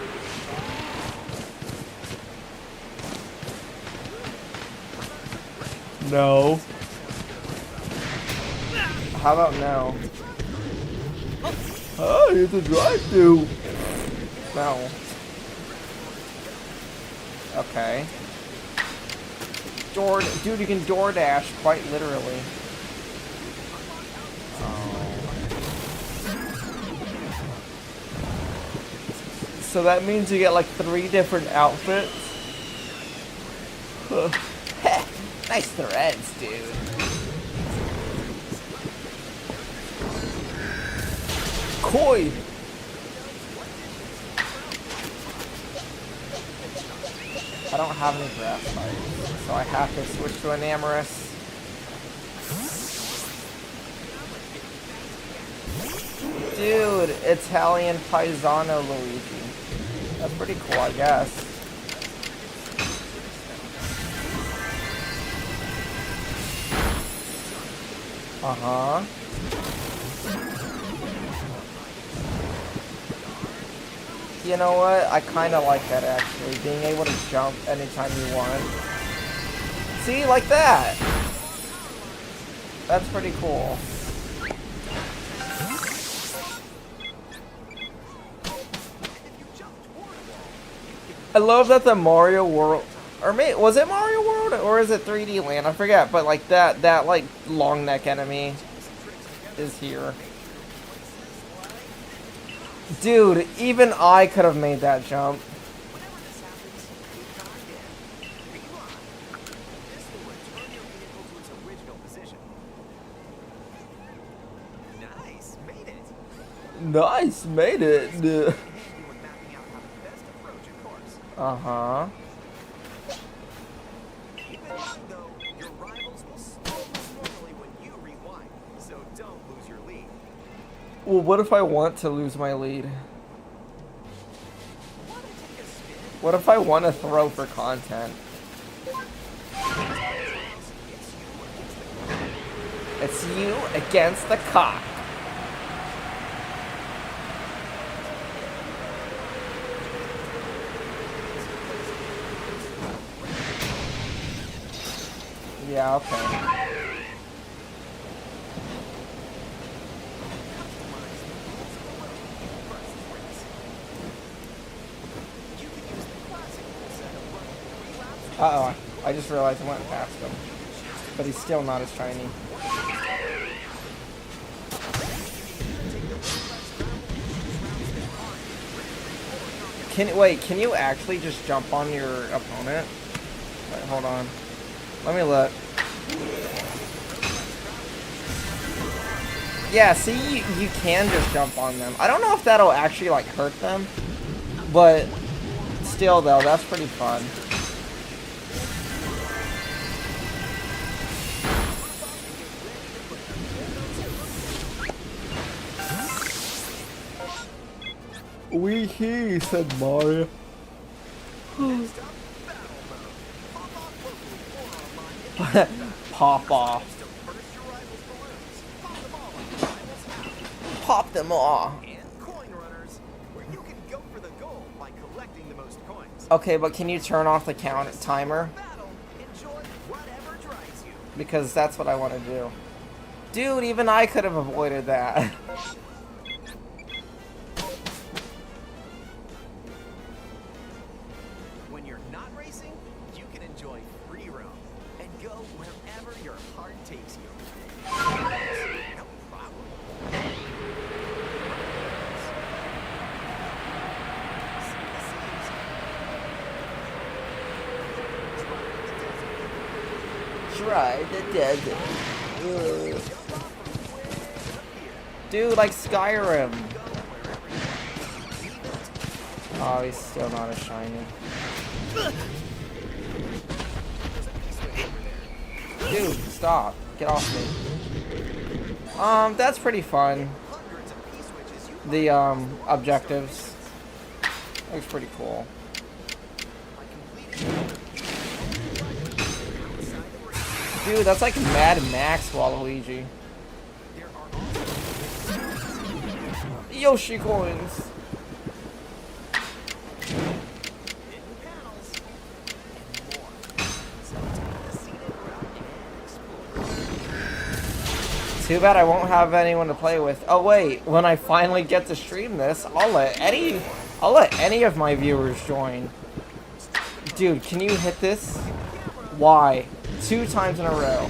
No. How about no? Oh, it's a drive-thru. No. Okay. Dude, you can DoorDash quite literally. Oh. So that means you get like 3 different outfits. Nice threads, dude. Koi! I don't have any grass types, so I have to switch to an Amorous. Dude, Italian Paisano Luigi. That's pretty cool, I guess. Uh-huh. You know what? I kind of like that, actually. Being able to jump anytime you want. See? Like that! That's pretty cool. I love that the Mario World... Or was it Mario World? Or is it 3D Land? I forget. But like that like long neck enemy is here. Dude, even I could have made that jump. Nice, made it. Uh-huh. Your rivals will still lose normally when you rewind, so don't lose your lead. Well, what if I want to lose my lead? What if I want to throw for content? It's you against the cock. Yeah, okay. Uh-oh, I just realized I went past him. But he's still not as shiny. Can you actually just jump on your opponent? Wait, hold on. Let me look. Yeah, see, you can just jump on them. I don't know if that'll actually, like, hurt them. But, still, though, that's pretty fun. Wee hee, said Mario. Pop off. Pop them off. And coin runners, where you can go for the gold by collecting the most coins. Okay, but can you turn off the timer? Battle, enjoy whatever drives you. Because that's what I want to do. Dude, even I could have avoided that. When you're not racing, you can enjoy free roam and go wherever your heart takes you. No problem. Try the desert. Ugh. Dude, like Skyrim. Oh, he's still not a shiny. Dude, stop. Get off me. That's pretty fun. The, objectives. Looks pretty cool. Dude, that's like Mad Max Waluigi. Yoshi coins. Too bad I won't have anyone to play with. Oh wait, when I finally get to stream this, I'll let any of my viewers join. Dude, can you hit this? Why? 2 times in a row.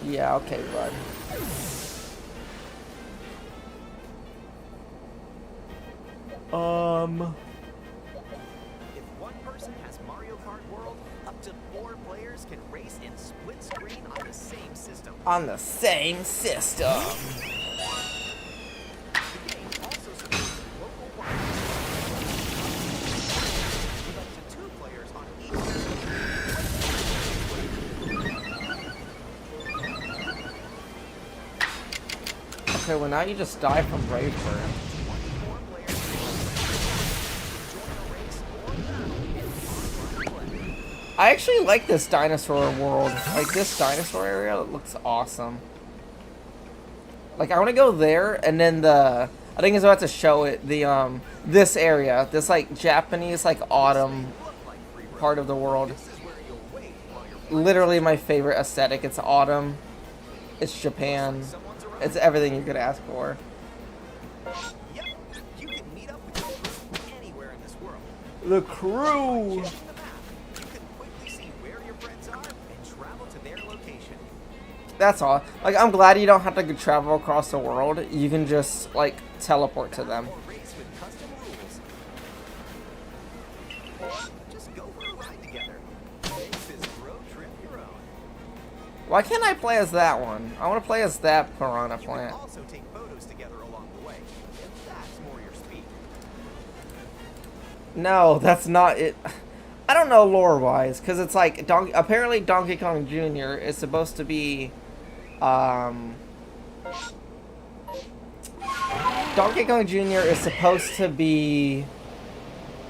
Yeah, okay, bud. If one person has Mario Kart World, up to 4 players can race in split screen on the same system. On the same system. The game also supports local wireless with up to 2 players on each system. Okay, well now you just die from Brave Bird. 24 players join a race or battle in online play. I actually like this dinosaur world. Like this dinosaur area, it looks awesome. Like I want to go there, and then I think it's about to show it this area, this like Japanese like autumn part of the world. This is where you'll wait while you're Literally my favorite aesthetic. It's autumn. It's Japan. someone's around. It's everything you could ask for. Yep, you can meet up with your crew anywhere in this world. The crew. Checking the map, you can quickly see where your friends are and travel to their location. That's all. Like I'm glad you don't have to travel across the world. You can just like teleport to them. Or race with custom rules. Or just go for a ride together. Make this road trip your own. Why can't I play as that one? I want to play as that piranha You plant. can also take photos together along the way, if that's more your speed. No, that's not it. I don't know lore-wise, because it's like apparently Donkey Kong Jr. is supposed to be, Donkey Kong Jr. is supposed to be.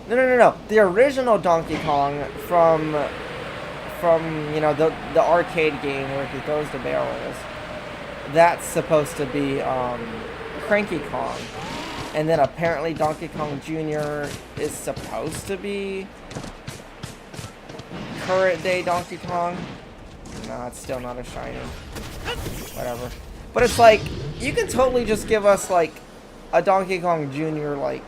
No. The original Donkey Kong from you know the arcade game where he throws the barrels. That's supposed to be Cranky Kong. And then apparently Donkey Kong Jr. is supposed to be current day Donkey Kong. No, it's still not a shiny. Whatever. But it's like, you can totally just give us like a Donkey Kong Jr. like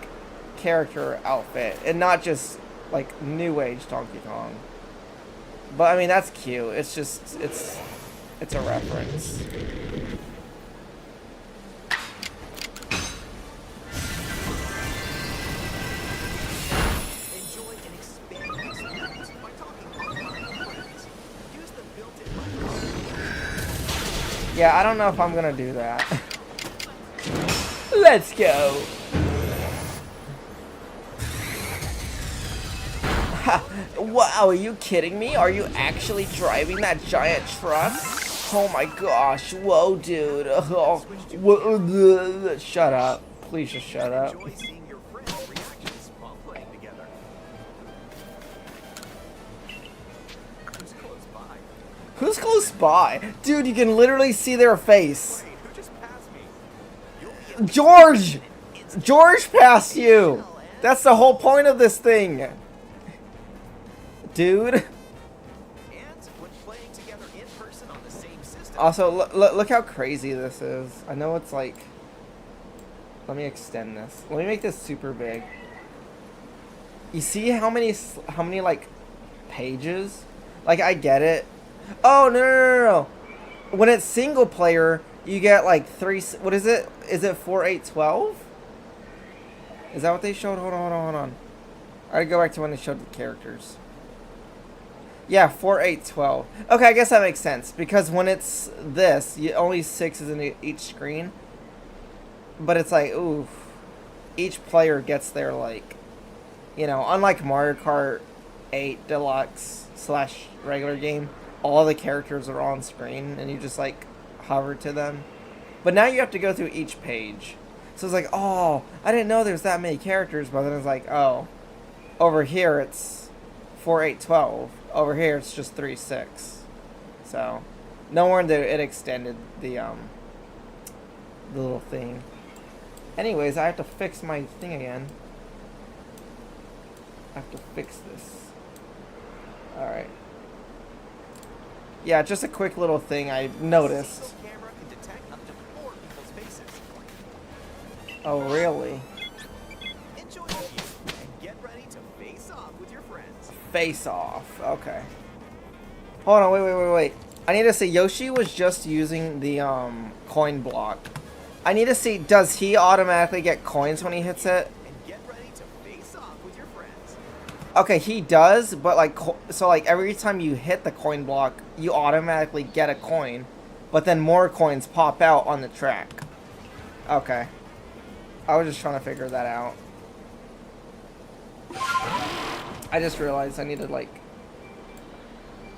character outfit and not just like new age Donkey Kong. But I mean, that's cute. It's just, it's a reference. Yeah, I don't know if I'm gonna do that. Let's go. Wow, are you kidding me? Are you actually driving that giant truck? Oh my gosh, whoa, dude. Oh, shut up. Please just shut up. Enjoy seeing your friends' reactions while playing together. Who's close by? Who's close by? Dude, you can literally see their face. Wait, who just passed me? You'll be George! George passed you! That's the whole point of this thing. Dude. and when playing together in person on the same system. Also, look how crazy this is. I know it's like... Let me extend this. Let me make this super big. You see how many like pages? Like, I get it. Oh, no. When it's single player, you get like 3, what is it? Is it 4, 8, 12? Is that what they showed? Hold on. I gotta go back to when they showed the characters. Yeah, 4, 8, 12. Okay, I guess that makes sense. Because when it's this, only 6 is in each screen. But it's like, oof. Each player gets their, like, you know, unlike Mario Kart 8 Deluxe / regular game, all the characters are on screen and you just, like, hover to them. But now you have to go through each page. So it's like, oh, I didn't know there's that many characters, but then it's like, oh, over here it's 4, 8, 12. Over here it's just 3, 6. So, no wonder it extended the little thing. Anyways, I have to fix my thing again. I have to fix this. Alright. Yeah, just a quick little thing I noticed. The camera can detect up to 4 people's faces. Oh, really? Enjoy the view and get ready to face off with your friends. Face off. Okay. Hold on, wait. I need to see. Yoshi was just using the coin block. I need to see, does he automatically get coins when he hits it? And get ready to face off with your friends. Okay, he does, but like, so like every time you hit the coin block, you automatically get a coin, but then more coins pop out on the track. Okay. I was just trying to figure that out. I just realized I needed like,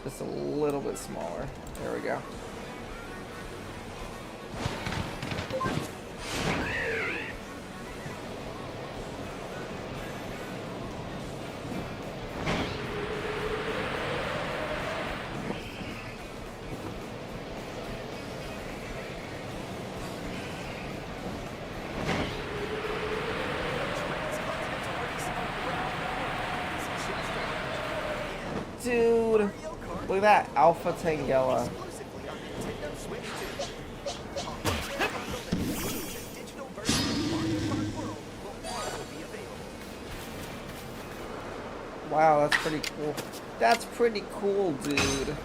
just a little bit smaller. There we go. Dude, look at that Alpha Tangela. Exclusively on Nintendo Switch 2. The digital version of Mario Kart World will also be available. Wow, that's pretty cool. That's pretty cool, dude.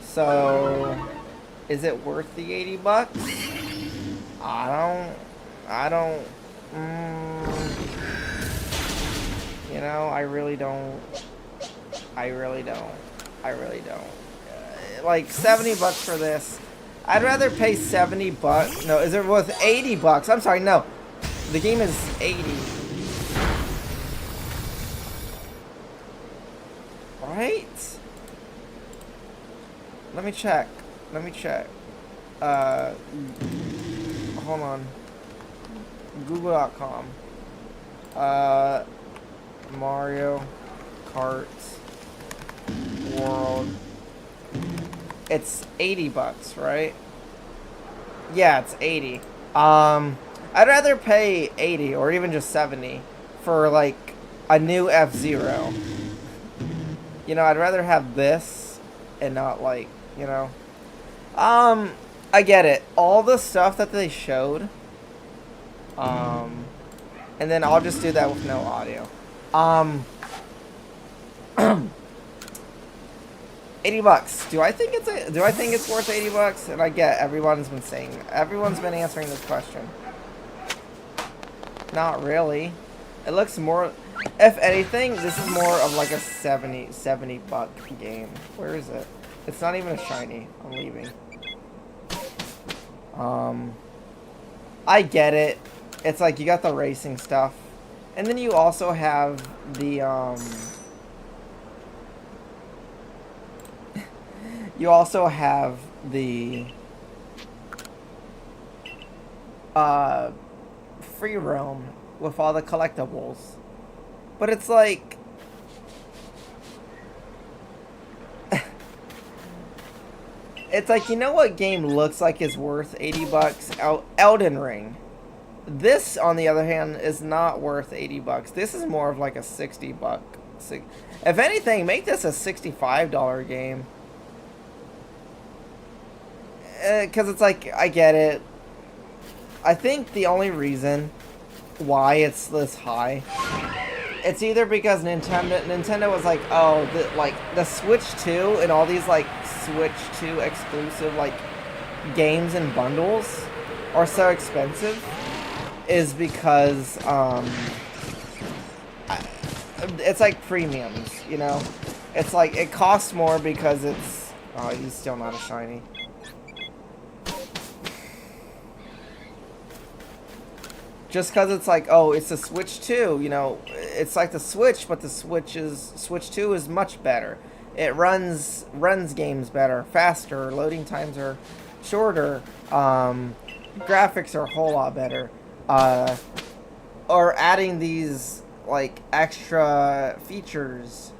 So, is it worth the $80? I don't, you know, I really don't. Like, $70 for this. I'd rather pay $70. No, is it worth $80? I'm sorry, no. The game is 80. Right? Let me check. Hold on. Google.com. Mario Kart World. It's $80, right? Yeah, it's 80. I'd rather pay 80 or even just 70 for like a new F-Zero. You know, I'd rather have this and not like, you know. I get it. All the stuff that they showed. And then I'll just do that with no audio. $80. Do I think it's worth $80? And I get everyone's been answering this question. Not really. It looks more, if anything, this is more of like a $70 game. Where is it? It's not even a shiny. I'm leaving. I get it. It's like you got the racing stuff. And then you also have the, you also have the, free roam with all the collectibles. But it's like, it's like, you know what game looks like is worth 80 bucks? Elden Ring. This, on the other hand, is not worth 80 bucks. This is more of like a 60 buck. If anything, make this a $65 game. Because it's like, I get it. I think the only reason why it's this high, it's either because Nintendo was like, oh, the Switch 2 and all these like Switch 2 exclusive like games and bundles are so expensive, is because it's like premiums, you know? It's like it costs more because it's, oh, he's still not a shiny. Just because it's like, oh, it's a Switch 2, you know, it's like the Switch, but the Switch 2 is much better. It runs games better, faster, loading times are shorter, graphics are a whole lot better. Or adding these, like, extra features.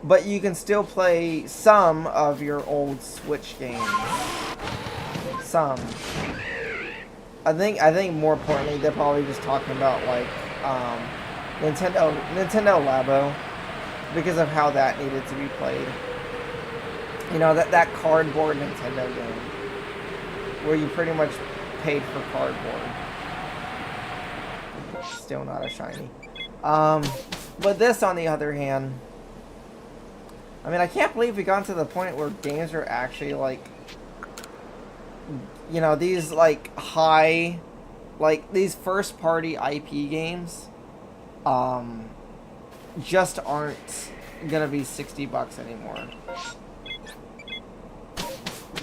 But you can still play some of your old Switch games. Some. I think more importantly, they're probably just talking about like Nintendo Labo, because of how that needed to be played. You know, that cardboard Nintendo game where you pretty much paid for cardboard. Still not a shiny. But this, on the other hand, I mean, I can't believe we got to the point where games are actually like, you know, these like high, like these first party IP games just aren't gonna be 60 bucks anymore.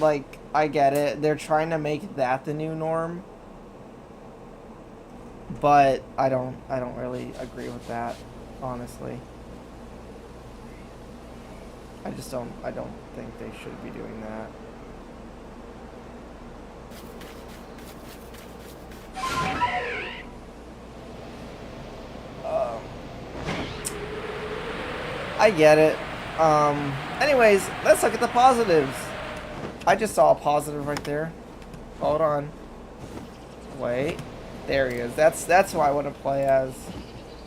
Like, I get it, they're trying to make that the new norm, but I don't really agree with that, honestly. I don't think they should be doing that. I get it. Anyways, let's look at the positives. I just saw a positive right there. Hold on. Wait. There he is. That's who I want to play as.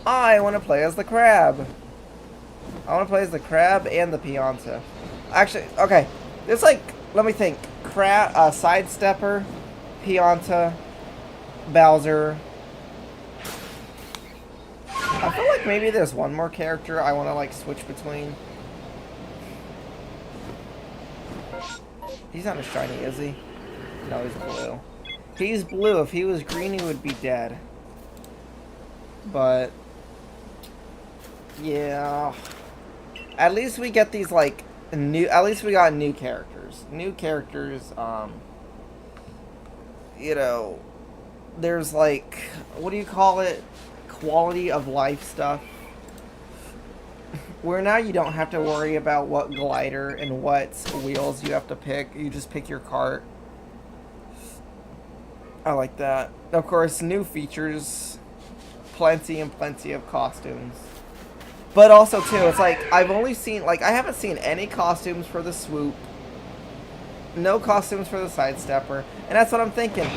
I want to play as the crab. I want to play as the crab and the Pianta. Actually, okay. There's like, let me think. Crab, Sidestepper, Pianta, Bowser. I feel like maybe there's one more character I want to like switch between. He's not a shiny, is he? No, he's blue. He's blue. If he was green, he would be dead. But yeah, at least we get these like new. At least we got new characters. New characters. You know, there's like, what do you call it? Quality of life stuff, where now you don't have to worry about what glider and what wheels you have to pick. You just pick your cart. I like that. Of course, new features, plenty and plenty of costumes, but also too, it's like I've only seen, like, I haven't seen any costumes for the swoop, no costumes for the sidestepper, and that's what I'm thinking.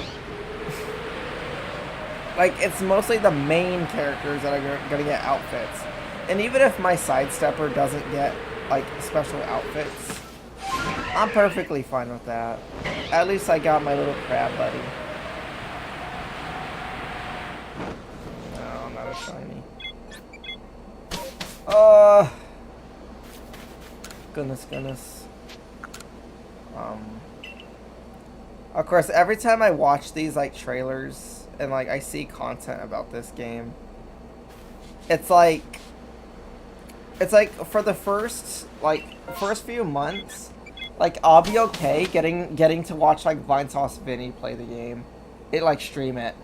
Like, it's mostly the main characters that are gonna get outfits. And even if my sidestepper doesn't get, like, special outfits, I'm perfectly fine with that. At least I got my little crab buddy. No, not a shiny. Goodness. Of course, every time I watch these, like, trailers and like I see content about this game, it's like it's like for the first few months, like I'll be okay getting to watch like Vinesauce Vinny play the game, like stream it.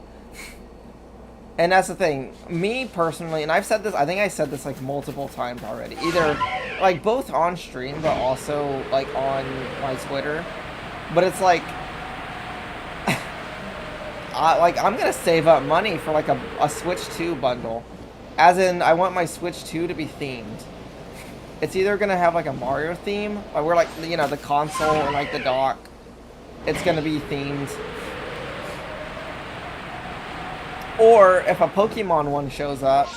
And that's the thing, me personally, and I've said this, I think I said this like multiple times already, either like both on stream but also like on my Twitter. But it's like, I'm gonna save up money for like a Switch 2 bundle. As in, I want my Switch 2 to be themed. It's either gonna have like a Mario theme, or where like, you know, the console and like the dock, it's gonna be themed. Or if a Pokemon one shows up,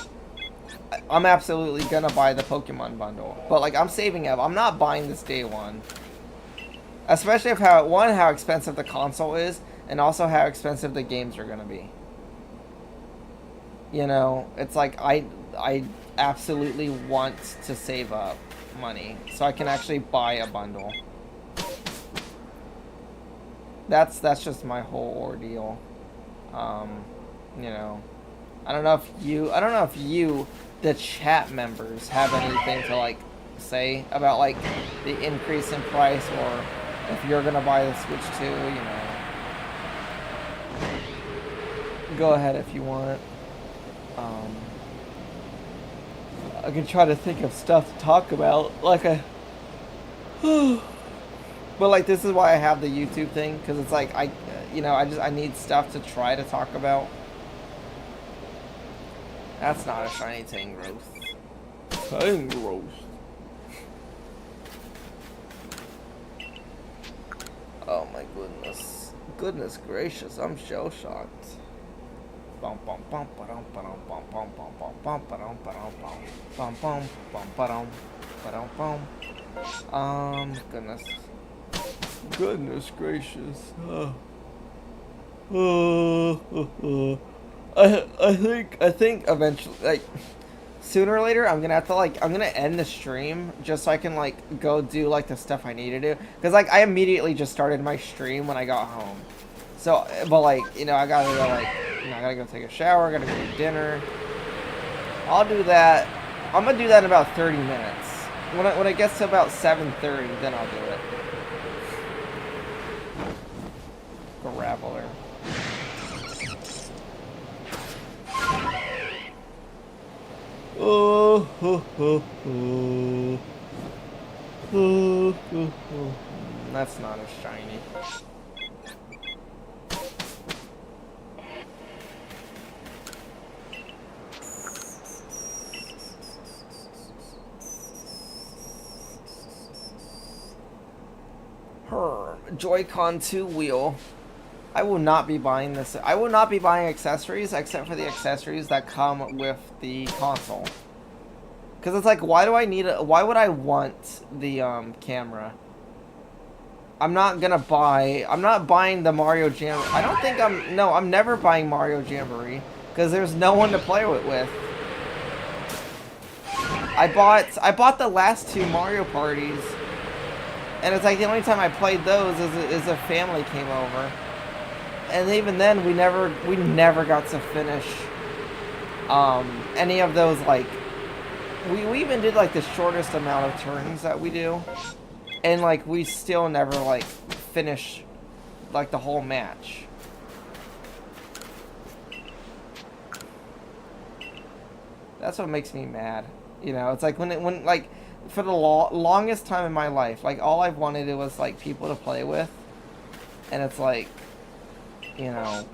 I'm absolutely gonna buy the Pokemon bundle. But like, I'm saving up. I'm not buying this day one. Especially if how expensive the console is, and also how expensive the games are gonna be. You know, it's like I absolutely want to save up money so I can actually buy a bundle. That's just my whole ordeal. You know, I don't know if you, the chat members, have anything to like say about like the increase in price, or if you're gonna buy the Switch 2, you know. Go ahead if you want. I can try to think of stuff to talk about, like but like this is why I have the YouTube thing, because it's like I need stuff to try to talk about. That's not a shiny Tangrowth. Tangrowth. Oh my goodness. Goodness gracious, I'm shell shocked. Bum bum bum ba-dum ba-dum bum bum bum bum bum ba-dum ba-dum bum bum bum ba-dum ba-dum bum. Goodness. Goodness gracious. I think eventually, like, sooner or later, I'm gonna end the stream just so I can like go do like the stuff I need to do, because like I immediately just started my stream when I got home. So, but like, you know, I gotta go take a shower, gotta go to dinner. I'll do that. I'm gonna do that in about 30 minutes. When it gets to about 7:30, then I'll do it. Graveler. That's not a shiny. Joy-Con 2 wheel. I will not be buying this. I will not be buying accessories except for the accessories that come with the console. Because it's like, why would I want the camera? I'm not buying the Mario Jamboree. I'm never buying Mario Jamboree, because there's no one to play it with. I bought the last two Mario parties, and it's like the only time I played those is a family came over. And even then, we never got to finish any of those. Like, we even did like the shortest amount of turns that we do, and like we still never like finish like the whole match. That's what makes me mad. You know, it's like when like for the longest time in my life, like all I've wanted was like people to play with, and it's like, you know,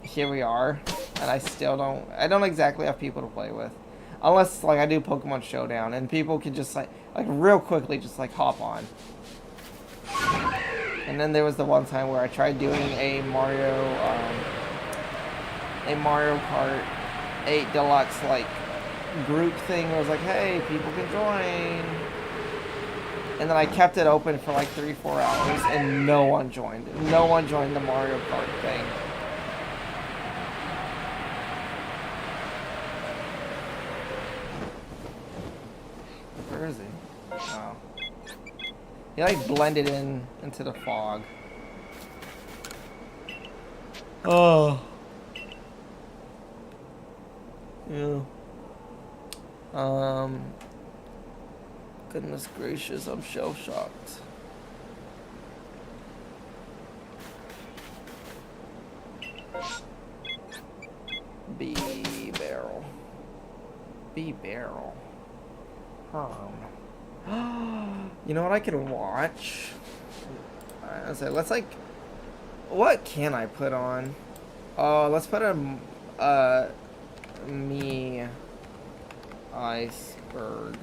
here we are, and I don't exactly have people to play with. Unless, like, I do Pokemon Showdown, and people can just, like real quickly just, like, hop on. And then there was the one time where I tried doing a Mario Kart 8 Deluxe, like, group thing where I was like, hey, people can join. And then I kept it open for like 3-4 hours, and no one joined. No one joined the Mario Kart thing. Where is he? Oh. He like blended into the fog. Oh. Yeah. Goodness gracious, I'm shell shocked. B barrel. B barrel. You know what I can watch? I say let's like, what can I put on? Oh, let's put a me iceberg.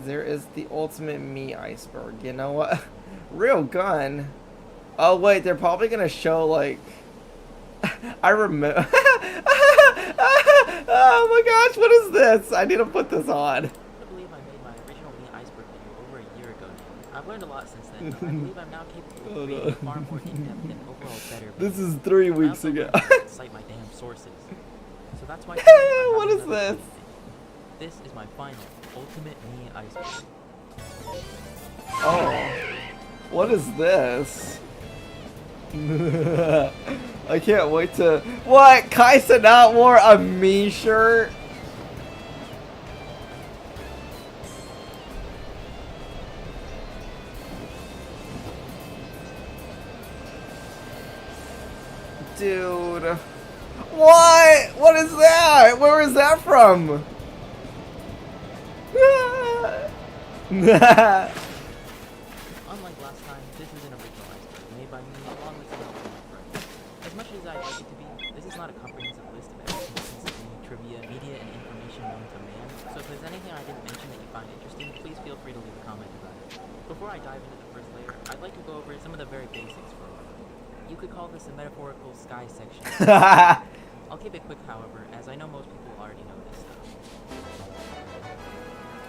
There is the ultimate me iceberg. You know what? Real gun. Oh wait, they're probably gonna show like. I remember. Oh my gosh, what is this? I need to put this on. I believe I made my original me iceberg video over a year ago now. I've learned a lot since then, but I believe I'm now capable of creating far more in-depth and overall better videos. This is 3 weeks ago. I also cite my damn sources. So that's why today What I'm is having another this? video. This is my final ultimate me iceberg. Oh, what is this? I can't wait to. What? Kaisa not wore a me shirt? Dude. What? What is that? Where is that from? Unlike last time, this is an original iceberg made by me along with some help from my friends. As much as I'd like it to be, this is not a comprehensive list of everything consistently trivia, media, and information known to man. So if there's anything I didn't mention that you find interesting, please feel free to leave a comment about it. Before I dive into the first layer, I'd like to go over some of the very basics for a moment. You could call this a metaphorical sky section. I'll keep it quick, however, as I know most people already know this stuff.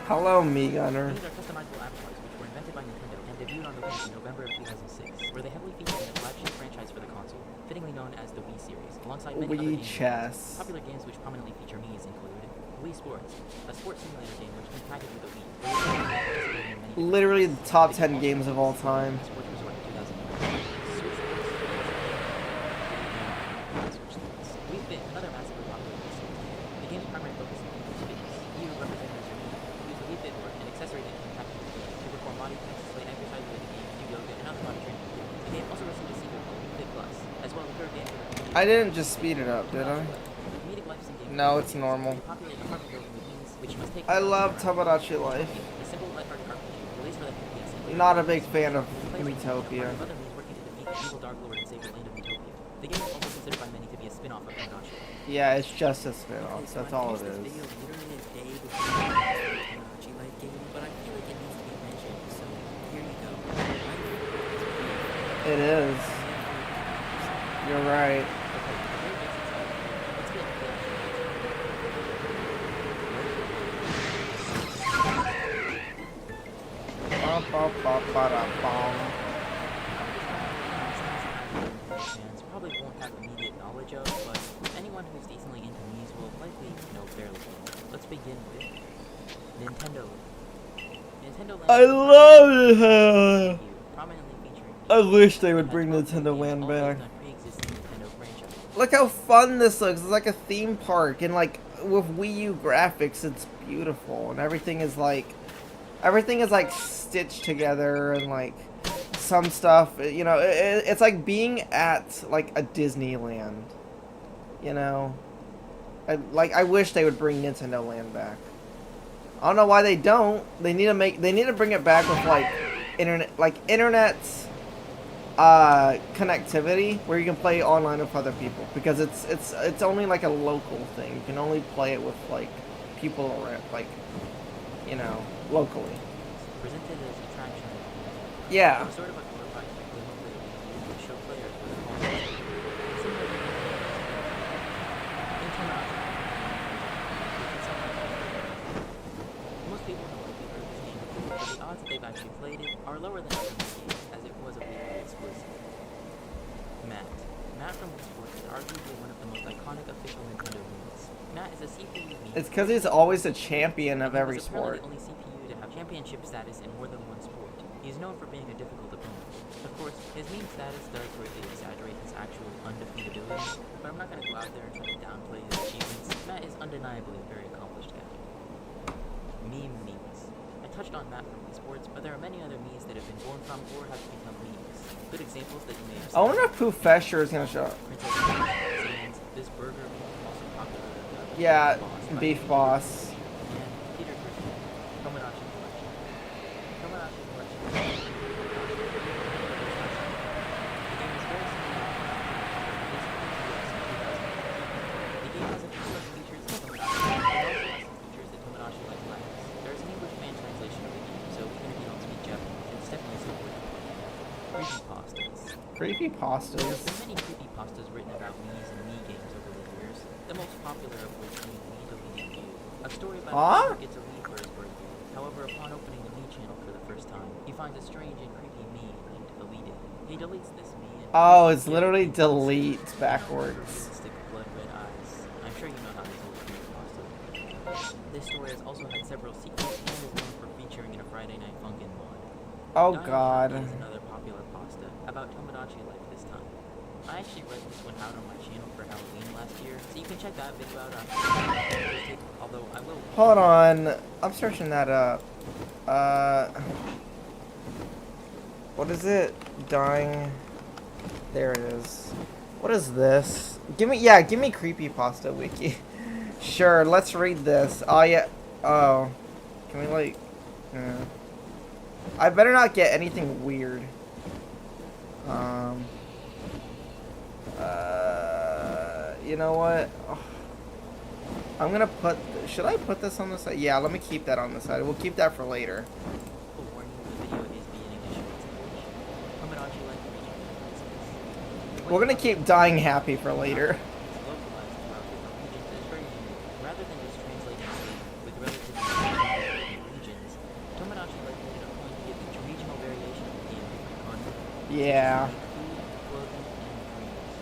Hello, me gunner. These are customizable avatars which were invented by Nintendo and debuted on the Wii in November of 2006, where they heavily featured in the flagship franchise for the console, fittingly known as the Wii series, alongside many other Wii games. chess. Popular games which prominently feature Mii's include Wii Sports, a sports simulator game which can package with the Wii. Literally the top 10 games of all time. Sports Resort in 2009. Wii Fit, another massively popular Wii series. The game's primary focus is fitness. You, represented as your Wii, use the Wii Fit board and accessories it can package with the game to perform body tests, slate exercises with the game, do yoga, and other body training. The game also received a sequel called Wii Fit Plus, as well as a third game for the community. I didn't just speed it up, did I? No, it's normal. I love Tamagotchi Life. Not a big fan of Utopia. The game is also considered by many to be a spin-off of Tamagotchi. Yeah, it's just a spin-off. That's all it is. But I feel like it needs to be mentioned, so here you go. It is. You're right. Fans probably won't have immediate knowledge of, but anyone who's decently into Mii's will likely know fairly well. Let's begin with Nintendo. Nintendo Land. I love it. Prominently featuring I wish they would bring Nintendo Land back. Look how fun this looks. It's like a theme park, and like with Wii U graphics, it's beautiful, and everything is like stitched together, and like some stuff, you know, it's like being at like a Disneyland, you know. I wish they would bring Nintendo Land back. I don't know why they don't. They need to bring it back with like internet connectivity where you can play online with other people, because it's only like a local thing. You can only play it with like people around, like, you know, locally. Presented as attraction. Yeah. Sort of a glorified demo where you show players what the call is. Similar to most people know what they've heard this game before, but the odds that they've actually played it are lower than other games, as it was a Wii exclusive. Matt from Wii Sports is arguably one of the most iconic official Nintendo games. Matt is a CPU meme. It's because he's always a champion of every sport. The only CPU to have championship status in more than one sport. He's known for being a difficult opponent. Of course, his meme status does greatly exaggerate his actual undefeatability, but I'm not going to go out there and try to downplay his achievements. Matt is undeniably a very accomplished guy. Meme. touched on Matt from esports, but there are many other Mii's that have been born from or have become memes. Good examples that you may have I wonder if Poofesher is gonna show up. Princess Sands, this burger meme, also popular Yeah, by Beef Boss. and Peter Griffin, Tomodachi Collection. Tomodachi Collection. The game is very similar to the game has a few such features that Tomodachi it also has some features that Tomodachi Life lacks. There is an English fan translation of the game, so even if you don't speak Japanese, it's definitely still worth it. Creepypastas. There have Creepypastas. been many creepypastas written about Mii's and Mii games over the years, the most popular of which being Mii deleting you, a story about a kid who gets a Mii for his birthday. However, upon opening the Mii channel for the first time, he finds a strange and creepy Mii named Elite. He deletes this Mii and Oh, it's literally delete backwards. Stick of blood red eyes. I'm sure you know how these old creepypastas. This story has also had several sequels and is known for featuring in a Friday Night Funkin' mod. Oh Dying god. Happy is another popular pasta about Tomodachi Life this time. I actually read this one out on my channel for Halloween last year, so you can check that video out on although I will. Hold on. I'm searching that up. What is it? Dying. There it is. What is this? Give me creepypasta wiki. Sure, let's read this. Oh yeah. Oh. Can we like I better not get anything weird. You know what? Oh. I'm gonna put. Should I put this on the side? Yeah, let me keep that on the side. We'll keep that for later. Warning, the video is being initially established. Tomodachi Life region. We're gonna keep Dying Happy for later. It's localized throughout different regions is very unique. Rather than just translating the game with relatively different regions, Tomodachi Life made it a point to give each regional variation of the game different content. Yeah. Food, clothing, and dreams.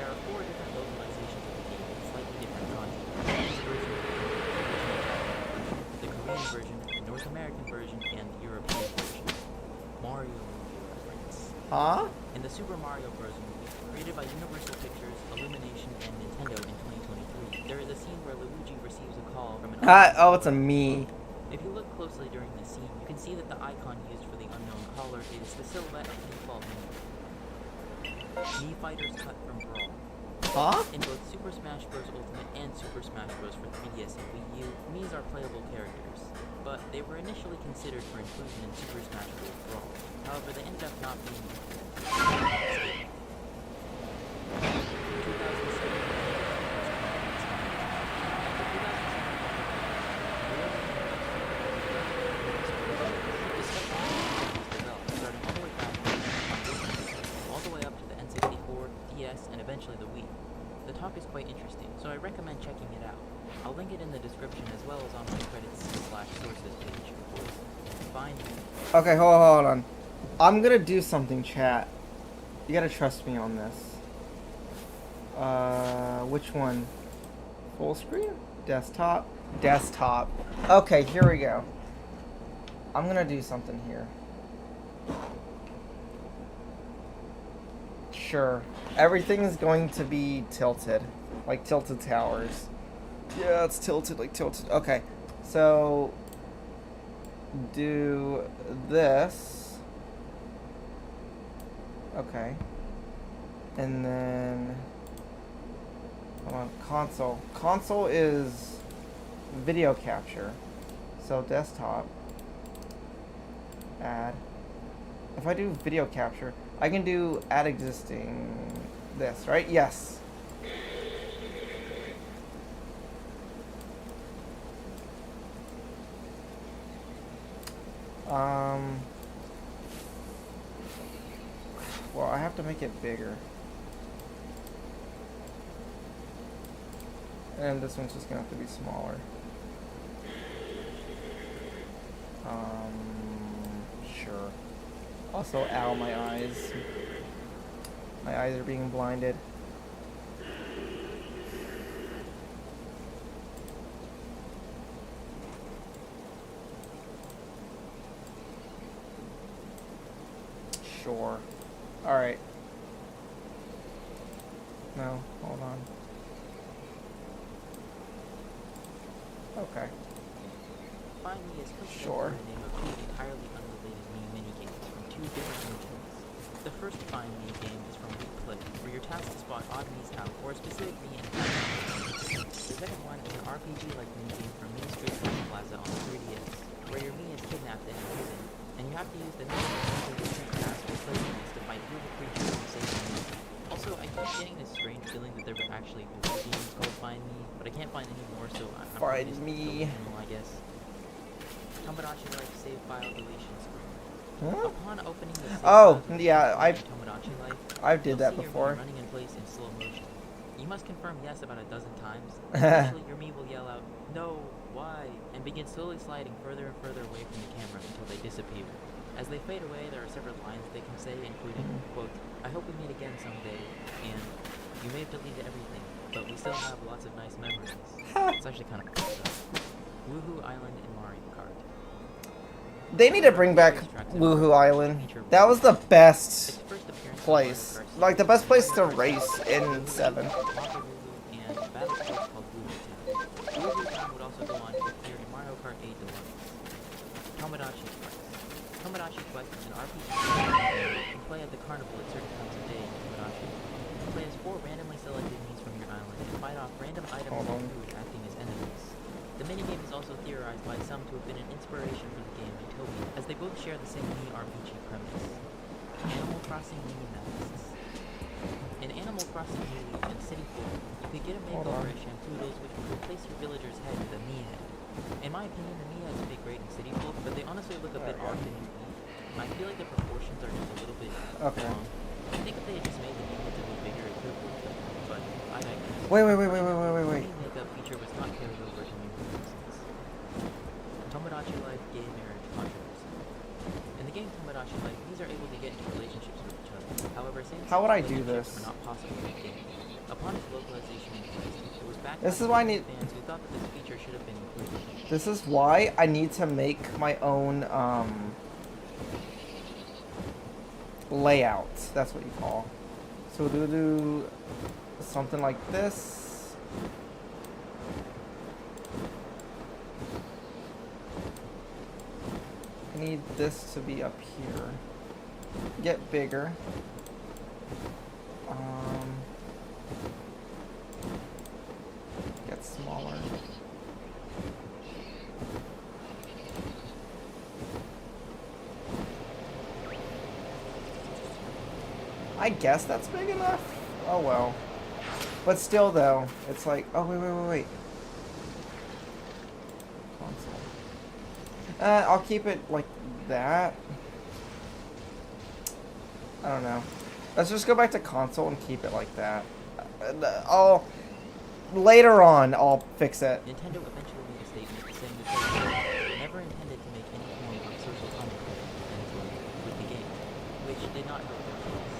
There are 4 different localizations of the game with slightly different content. Each version of the game is the Korean version, the North American version, and the European version. Mario movie reference. Huh? In the Super Mario Bros. Movie, created by Universal Pictures, Illumination, and Nintendo in 2023, there is a scene where Luigi receives a call from an Oh, it's a me. If you look closely during this scene, you can see that the icon used for the unknown caller is the silhouette of Pinball Mii. Mii Fighters cut from Brawl. Huh? In both Super Smash Bros. Ultimate and Super Smash Bros. For 3DS and Wii U, Mii's are playable characters, but they were initially considered for inclusion in Super Smash Bros. Brawl. However, they ended up not being included. All the way up to the N64, DS, and eventually the Wii. The talk is quite interesting, so I recommend checking it out. I'll link it in the description as well as on my credits/sources page. Find me. Okay, hold on. I'm gonna do something, chat. You gotta trust me on this. Which one? Full screen? Desktop? Desktop. Okay, here we go. I'm gonna do something here. Sure. Everything is going to be tilted. Like tilted towers. Yeah, it's tilted like tilted. Okay. So do this. Okay. And then hold on, console. Console is video capture. So desktop. Add. If I do video capture, I can do add existing this, right? Yes. Well, I have to make it bigger. And this one's just gonna have to be smaller. Sure. Also, ow, my eyes. My eyes are being blinded. Sure. Alright. No, hold on. Okay. Find Me is coincidentally Sure. the name of two entirely unrelated Mii minigames from two different regions. The first Find Me game is from Replay, where you're tasked to spot odd Mii's out or a specific Mii in a pattern. The second one is an RPG-like minigame from Mii Street Plaza on the 3DS, where your Mii is kidnapped and imprisoned, and you have to use the Mii to different tasks or playthroughs to fight evil creatures and save the Mii. Also, I keep getting this strange feeling that there were actually video games called Find Me, but I can't find any more, so I'm Find just Me. delusional, I guess. Tomodachi Life save file deletion screen. Huh? Upon opening the save Oh, file yeah, deletion screen in Tomodachi Life, I you'll did that see your Mii before. running in place in slow motion. You must confirm yes about a dozen times. Eventually, your Mii will yell out, "No, why?" and begin slowly sliding further and further away from the camera until they disappear. As they fade away, there are several lines they can say, including, quote, "I hope we meet again someday," and "You may have deleted everything, but we still have lots of nice memories." It's actually kind of cool stuff. Woohoo Island in Mario Kart. They need to bring back Woohoo Island. That was the best Its first appearance on place. Mario Kart Like the best place to 64, race in 7. Woohoo and Battle Place called Woohoo Town. Woohoo Town would also go on to appear in Mario Kart 8 Deluxe. Tomodachi Quest. Tomodachi Quest is an RPG you can play at the carnival at certain times of day in Tomodachi. Play as 4 randomly selected Miis from your island and fight off random items Hold on. and food acting as enemies. The minigame is also theorized by some to have been an inspiration for the game Utopia, as they both share the same Mii RPG premise. Animal Crossing Mini Masks. In Animal Crossing New Leaf and City 4, you could get a Hold makeover on. at Shampoodles which would replace your villager's head with a Mii head. In my opinion, the Mii heads would be great in City Folk, but they honestly look a bit There we go. off in New Leaf. I feel like the proportions are just a little bit Okay. wrong. I think if they had just made the Mii heads a bit bigger, it could have worked out, but I digress. Wait. The Mii makeup feature was not carried over to New releases. Tomodachi Life Gay Marriage Controversy. In the game Tomodachi Life, these are able to get into relationships with each other. However, same-sex How would I do relationships this? are not possible in the game. Upon its localization in Quest, it was backed This by is why I some need- fans who thought that this feature should have been included. This is why I need to make my own layout. That's what you call. So we'll do something like this. I need this to be up here. Get bigger. Get smaller. I guess that's big enough. Oh well. But still though, it's like, oh wait. Console. I'll keep it like that. I don't know. Let's just go back to console and keep it like that. Later on, I'll fix it. Nintendo eventually made a statement saying that they never intended to make any point on social commentary with the game, which did not help their case.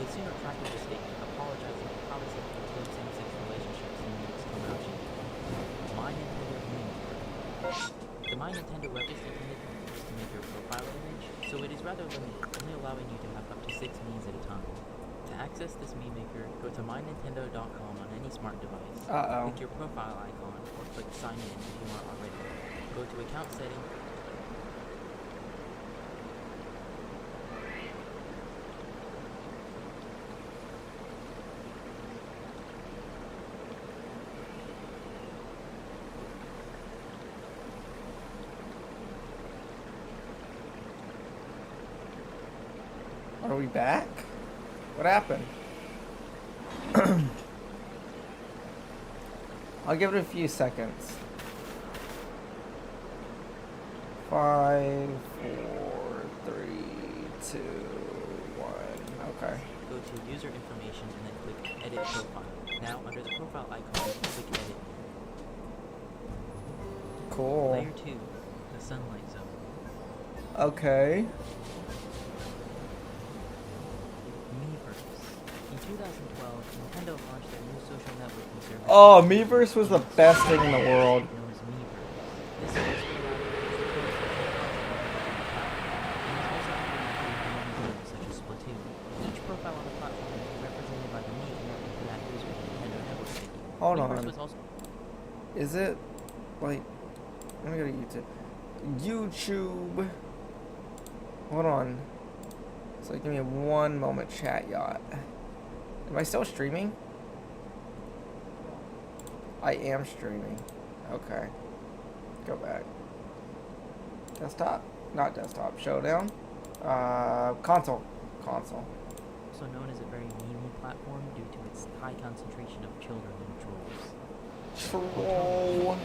They soon retracted the statement, apologizing for promising to include same-sex relationships in its Tomodachi. My Nintendo Mii Maker. The My Nintendo web is intended for users to make your profile image, so it is rather limited, only allowing you to have up to 6 Miis at a time. To access this Mii Maker, go to mynintendo.com on any smart device. Uh-oh. Click your profile icon, or click sign in if you aren't already. Go to account settings. Are we back? What happened? I'll give it a few seconds. 5, 4, 3, 2, 1. Okay. Go to user information and then click edit profile. Now, under the profile icon, click edit. Cool. Layer 2, the sunlight zone. Okay. Miiverse. In 2012, Nintendo launched their new social networking service. Oh, Miiverse was the best thing in the world. Known as Miiverse. This service will allow users to post social content on the platform, and is also able to include mini games such as Splatoon. Each profile on the platform is represented by the Mii connected to that user's Nintendo network ID. Hold Miiverse on. was also Is it like Let me go to YouTube. YouTube. Hold on. So give me one moment, chat yacht. Am I still streaming? I am streaming. Okay. Go back. Desktop? Not desktop. Showdown? Console. Console. Also known as a very meme platform due to its high concentration of children and trolls. Troll.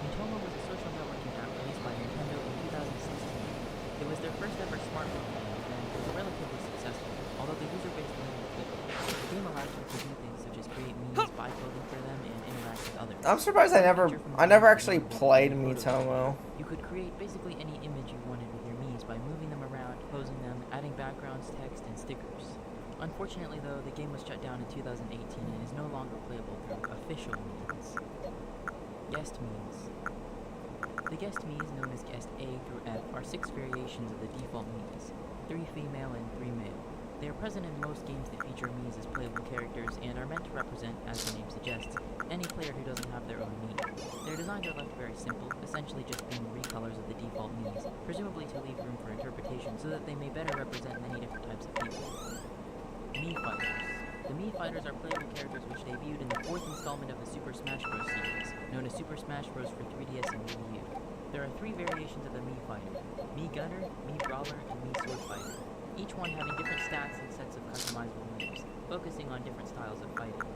Motorola was a social networking app released by Nintendo in 2016. It was their first ever smartphone game and was relatively successful, although the user base limited people. The game allowed you to do things such as create memes, buy clothing for them, and interact with others. I'm surprised I never actually played Miitomo. You could create basically any image you wanted with your memes by moving them around, posing them, adding backgrounds, text, and stickers. Unfortunately though, the game was shut down in 2018 and is no longer playable through official means. Guest memes. The guest memes, known as guest A through F, are 6 variations of the default memes, 3 female and 3 male. They are present in most games that feature memes as playable characters and are meant to represent, as the name suggests, any player who doesn't have their own meme. Their designs are left very simple, essentially just being recolors of the default memes, presumably to leave room for interpretation so that they may better represent many different types of people. Mii Fighters. The Mii Fighters are playable characters which debuted in the 4th installment of the Super Smash Bros. Series, known as Super Smash Bros. For 3DS and Wii U. There are 3 variations of the Mii Fighter: Mii Gunner, Mii Brawler, and Mii Sword Fighter, each one having different stats and sets of customizable moves, focusing on different styles of fighting.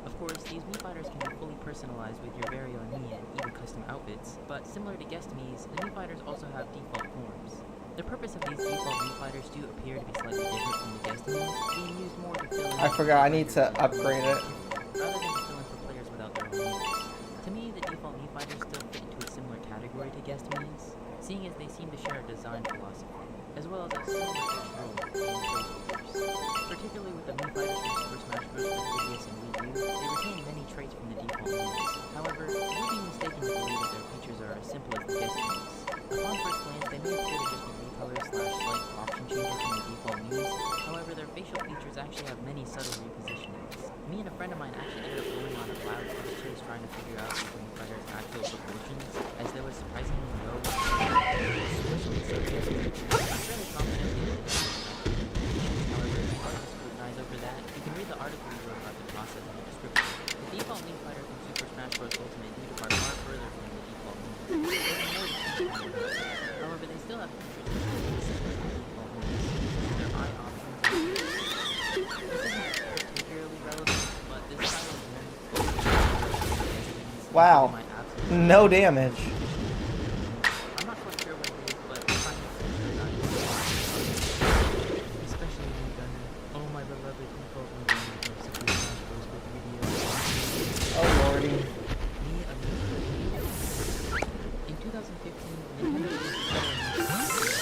Of course, these Mii Fighters can be fully personalized with your very own Mii and even custom outfits, but similar to guest Miis, the Mii Fighters also have default forms. The purpose of these default Mii Fighters do appear to be slightly different from the guest Miis, being used more to fill in... I forgot, I need to upgrade it. Rather than to fill in for players without their own Miis. To me, the default Mii Fighters still fit into a similar category to guest Miis, seeing as they seem to share a design philosophy, as well as a similar fixed role in placeholders. Particularly with the Mii Fighters from Super Smash Bros. For 3DS and Wii U, they retain many traits from the default Miis. However, it would be mistaken to believe that their features are as simple as the guest Miis. Upon first glance, they may appear to just be recolors/slight option changes from the default Miis. However, their facial features actually have many subtle repositionings. Me and a friend of mine actually ended up going on a wild quest chase trying to figure out the Mii Fighter's actual proportions, as there was surprisingly low I'm fairly confident in it. However, if you want to scrutinize over that, you can read the article we wrote about the process in the description. The default Mii Fighter from Super Smash Bros. Ultimate do depart far further from the default Mii. However, they still have features that are similar to the default Miis, such as their eye options and this isn't particularly relevant, but this title is meant to Wow. No damage. I'm not quite sure what it is, but I find it very nice. Especially Mii Gunner. Oh my beloved default Mii Gunner from Super Smash Bros. For 3DS. Oh lordy. Mii Amiibo. In 2015, Nintendo released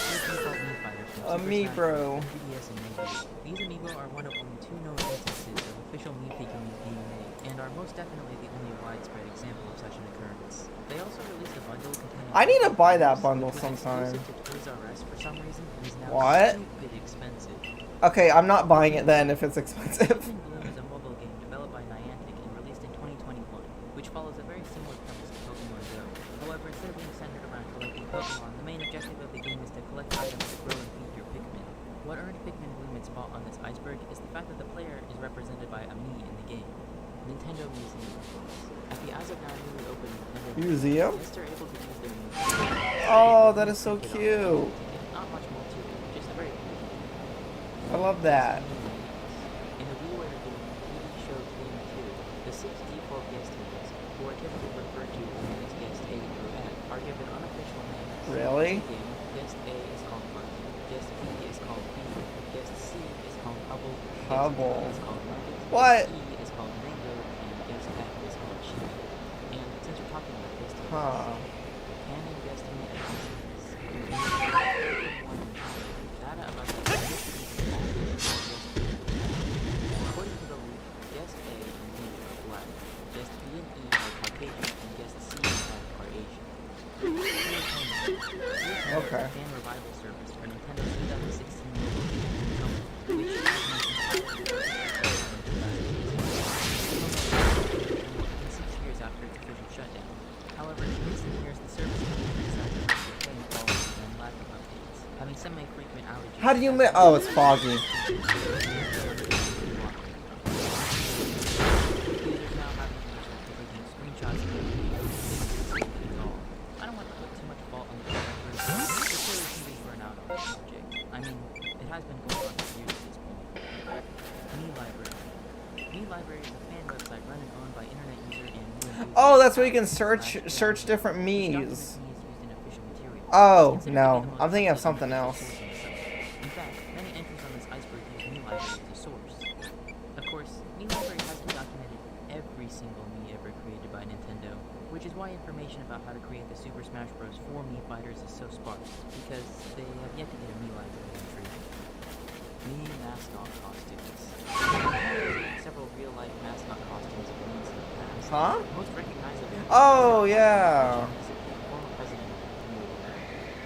a default Mii Fighters from Super Smash Amiibo. Bros. For 3DS and Wii U. These Amiibo are one of only 2 known instances of official Mii figurines being made, and are most definitely the only widespread example of such an occurrence. They also released a bundle containing... I need to buy that which bundle was sometime. exclusive to Toys R Us for some reason, and is now What? stupid expensive. Okay, I'm not buying it then if it's expensive. Pikmin Bloom is a mobile game developed by Niantic and released in 2021, which follows a very similar premise to Pokemon Go. However, instead of being centered around collecting Pokemon, the main objective of the game is to collect items to grow and feed your Pikmin. What earned Pikmin Bloom its spot on this iceberg is the fact that the player is represented by a Mii in the game. Nintendo Museum, of course. At the as of now newly opened Nintendo Museum? guests are able to use their Mii. Oh, that is so cute. Not much more to it, just a very I love that. In the WiiWare game TV show Game 2, the 6 default guest Miis, who are typically referred to as guest A through F, are given unofficial names. Really? In the game, guest A is called Monkey, guest B is called Bee, guest C is called Hubble, Hubble. guest D is called Nugget, What? guest E is called Mango, and guest F is called Sheep. And since we're talking about guest Miis, Huh. canon guest Mii existence. Data about the according to the leak, guest A and B are black, guest B and E are Caucasian, and guest C and F are Asian. Okay. Fan revival service for Nintendo's 2016 mobile game Come, which has been 6 years after its official shutdown. However, in recent years, the service has been How do you oh, it's foggy. Oh, that's where you can search different Miis. Oh, no. I'm thinking of something else. In fact, many entries on this iceberg use Mii Library as a source. Of course, Mii Library hasn't documented every single Mii ever created by Nintendo, which is why information about how to create the Super Smash Bros. 4 Mii fighters is so sparse, because they have yet to get a Mii Library entry. Mii mascot costumes. Several real-life mascot costumes of Mii's in the past. Huh? Most recognizable. Oh, yeah. Former president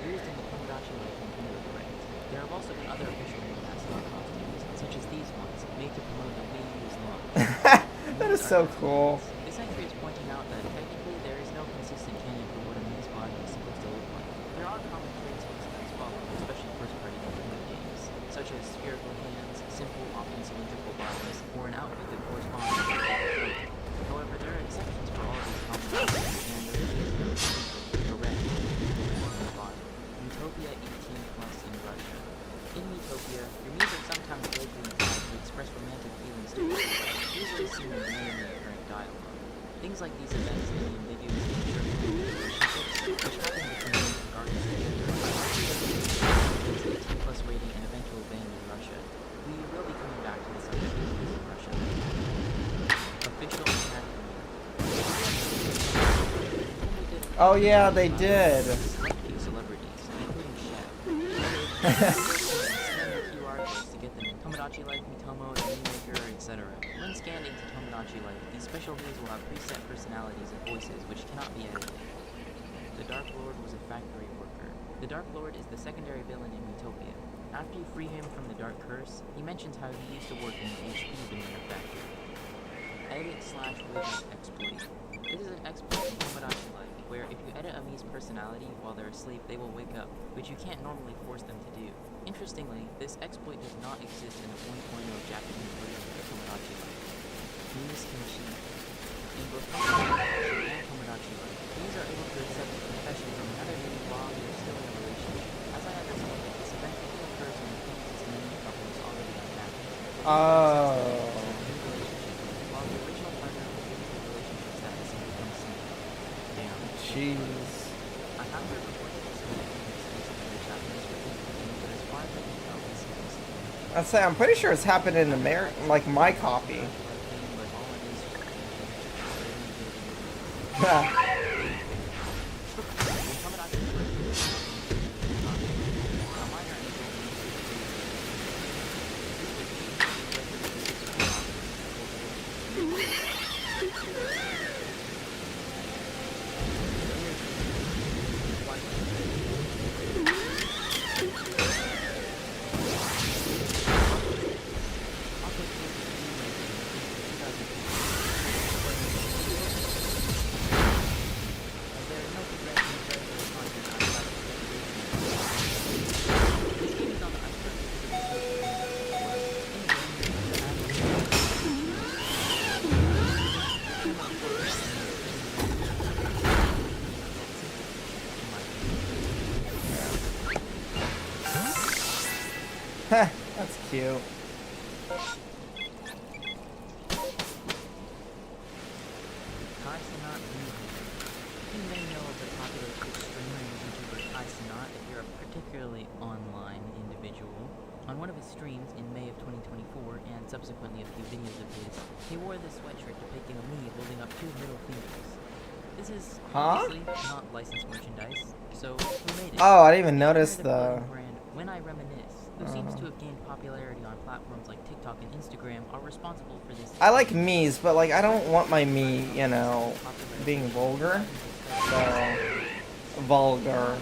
used in the Tomodachi Life Nintendo Direct. There have also been other official Mii mascot costumes, such as these ones, made to promote the Wii U's launch. That is so cool. This entry is pointing out that technically there is no consistent canon for what a Mii's body is supposed to look like. There are common traits listed as follows, especially first-party Nintendo games, such as spherical hands, simple, often cylindrical bodies, or an outfit that corresponds to the body. However, there are exceptions for all of these common traits, and there really is no correct body. Utopia 18 plus in Russia. In Utopia, your Miis are sometimes vaguely implied to express romantic feelings to each other, usually seen in mainly occurring dialogue. Things like these events may be ambiguous in nature of relationships, which happen between men regardless of gender. 18 plus rating and eventual ban in Russia. We will be coming back to the subject of Miis in Russia. Official Academy. Oh, yeah, they did. Select few celebrities, including Chef. QR codes to get them in Tomodachi Life, Mitomo, Maker, etc. When scanning to Tomodachi Life, these special Miis will have preset personalities and voices which cannot be edited. The Dark Lord was a factory worker. The Dark Lord is the secondary villain in Utopia. After you free him from the Dark Curse, he mentions how he used to work in the HP veneer factory. Edit/widget exploit. This is an exploit in Tomodachi Life, where if you edit a Mii's personality while they're asleep, they will wake up, which you can't normally force them to do. Interestingly, this exploit does not exist in the 1.0 Japanese version of Tomodachi Life. Mii's can cheat. In both Tomodachi and Tomodachi Life, Mii's are able to accept a confession from another Mii while they're still in a relationship. As I understand it, this eventually occurs when the Mii couple is already unhappy. Oh. While the original partner regains the relationship status and becomes single. Damn. Jeez. I have heard reports of this exclusive in the Japanese version, but as far as I can tell, this is I'd say I'm pretty sure it's happened in America, like my copy. That's cute. You may know of the popular Twitch streamer and YouTuber Kai Cenat if you're a particularly online individual. On one of his streams in May of 2024, and subsequently a few videos of his, he wore this sweatshirt depicting a Mii holding up two middle fingers. This is obviously not licensed merchandise, so who made it? Oh, I didn't even notice the brand When I Reminisce, who seems to have gained popularity on platforms like TikTok and Instagram, are responsible for this. I like Mii's, but like I don't want my Mii, you know, being vulgar. So vulgar.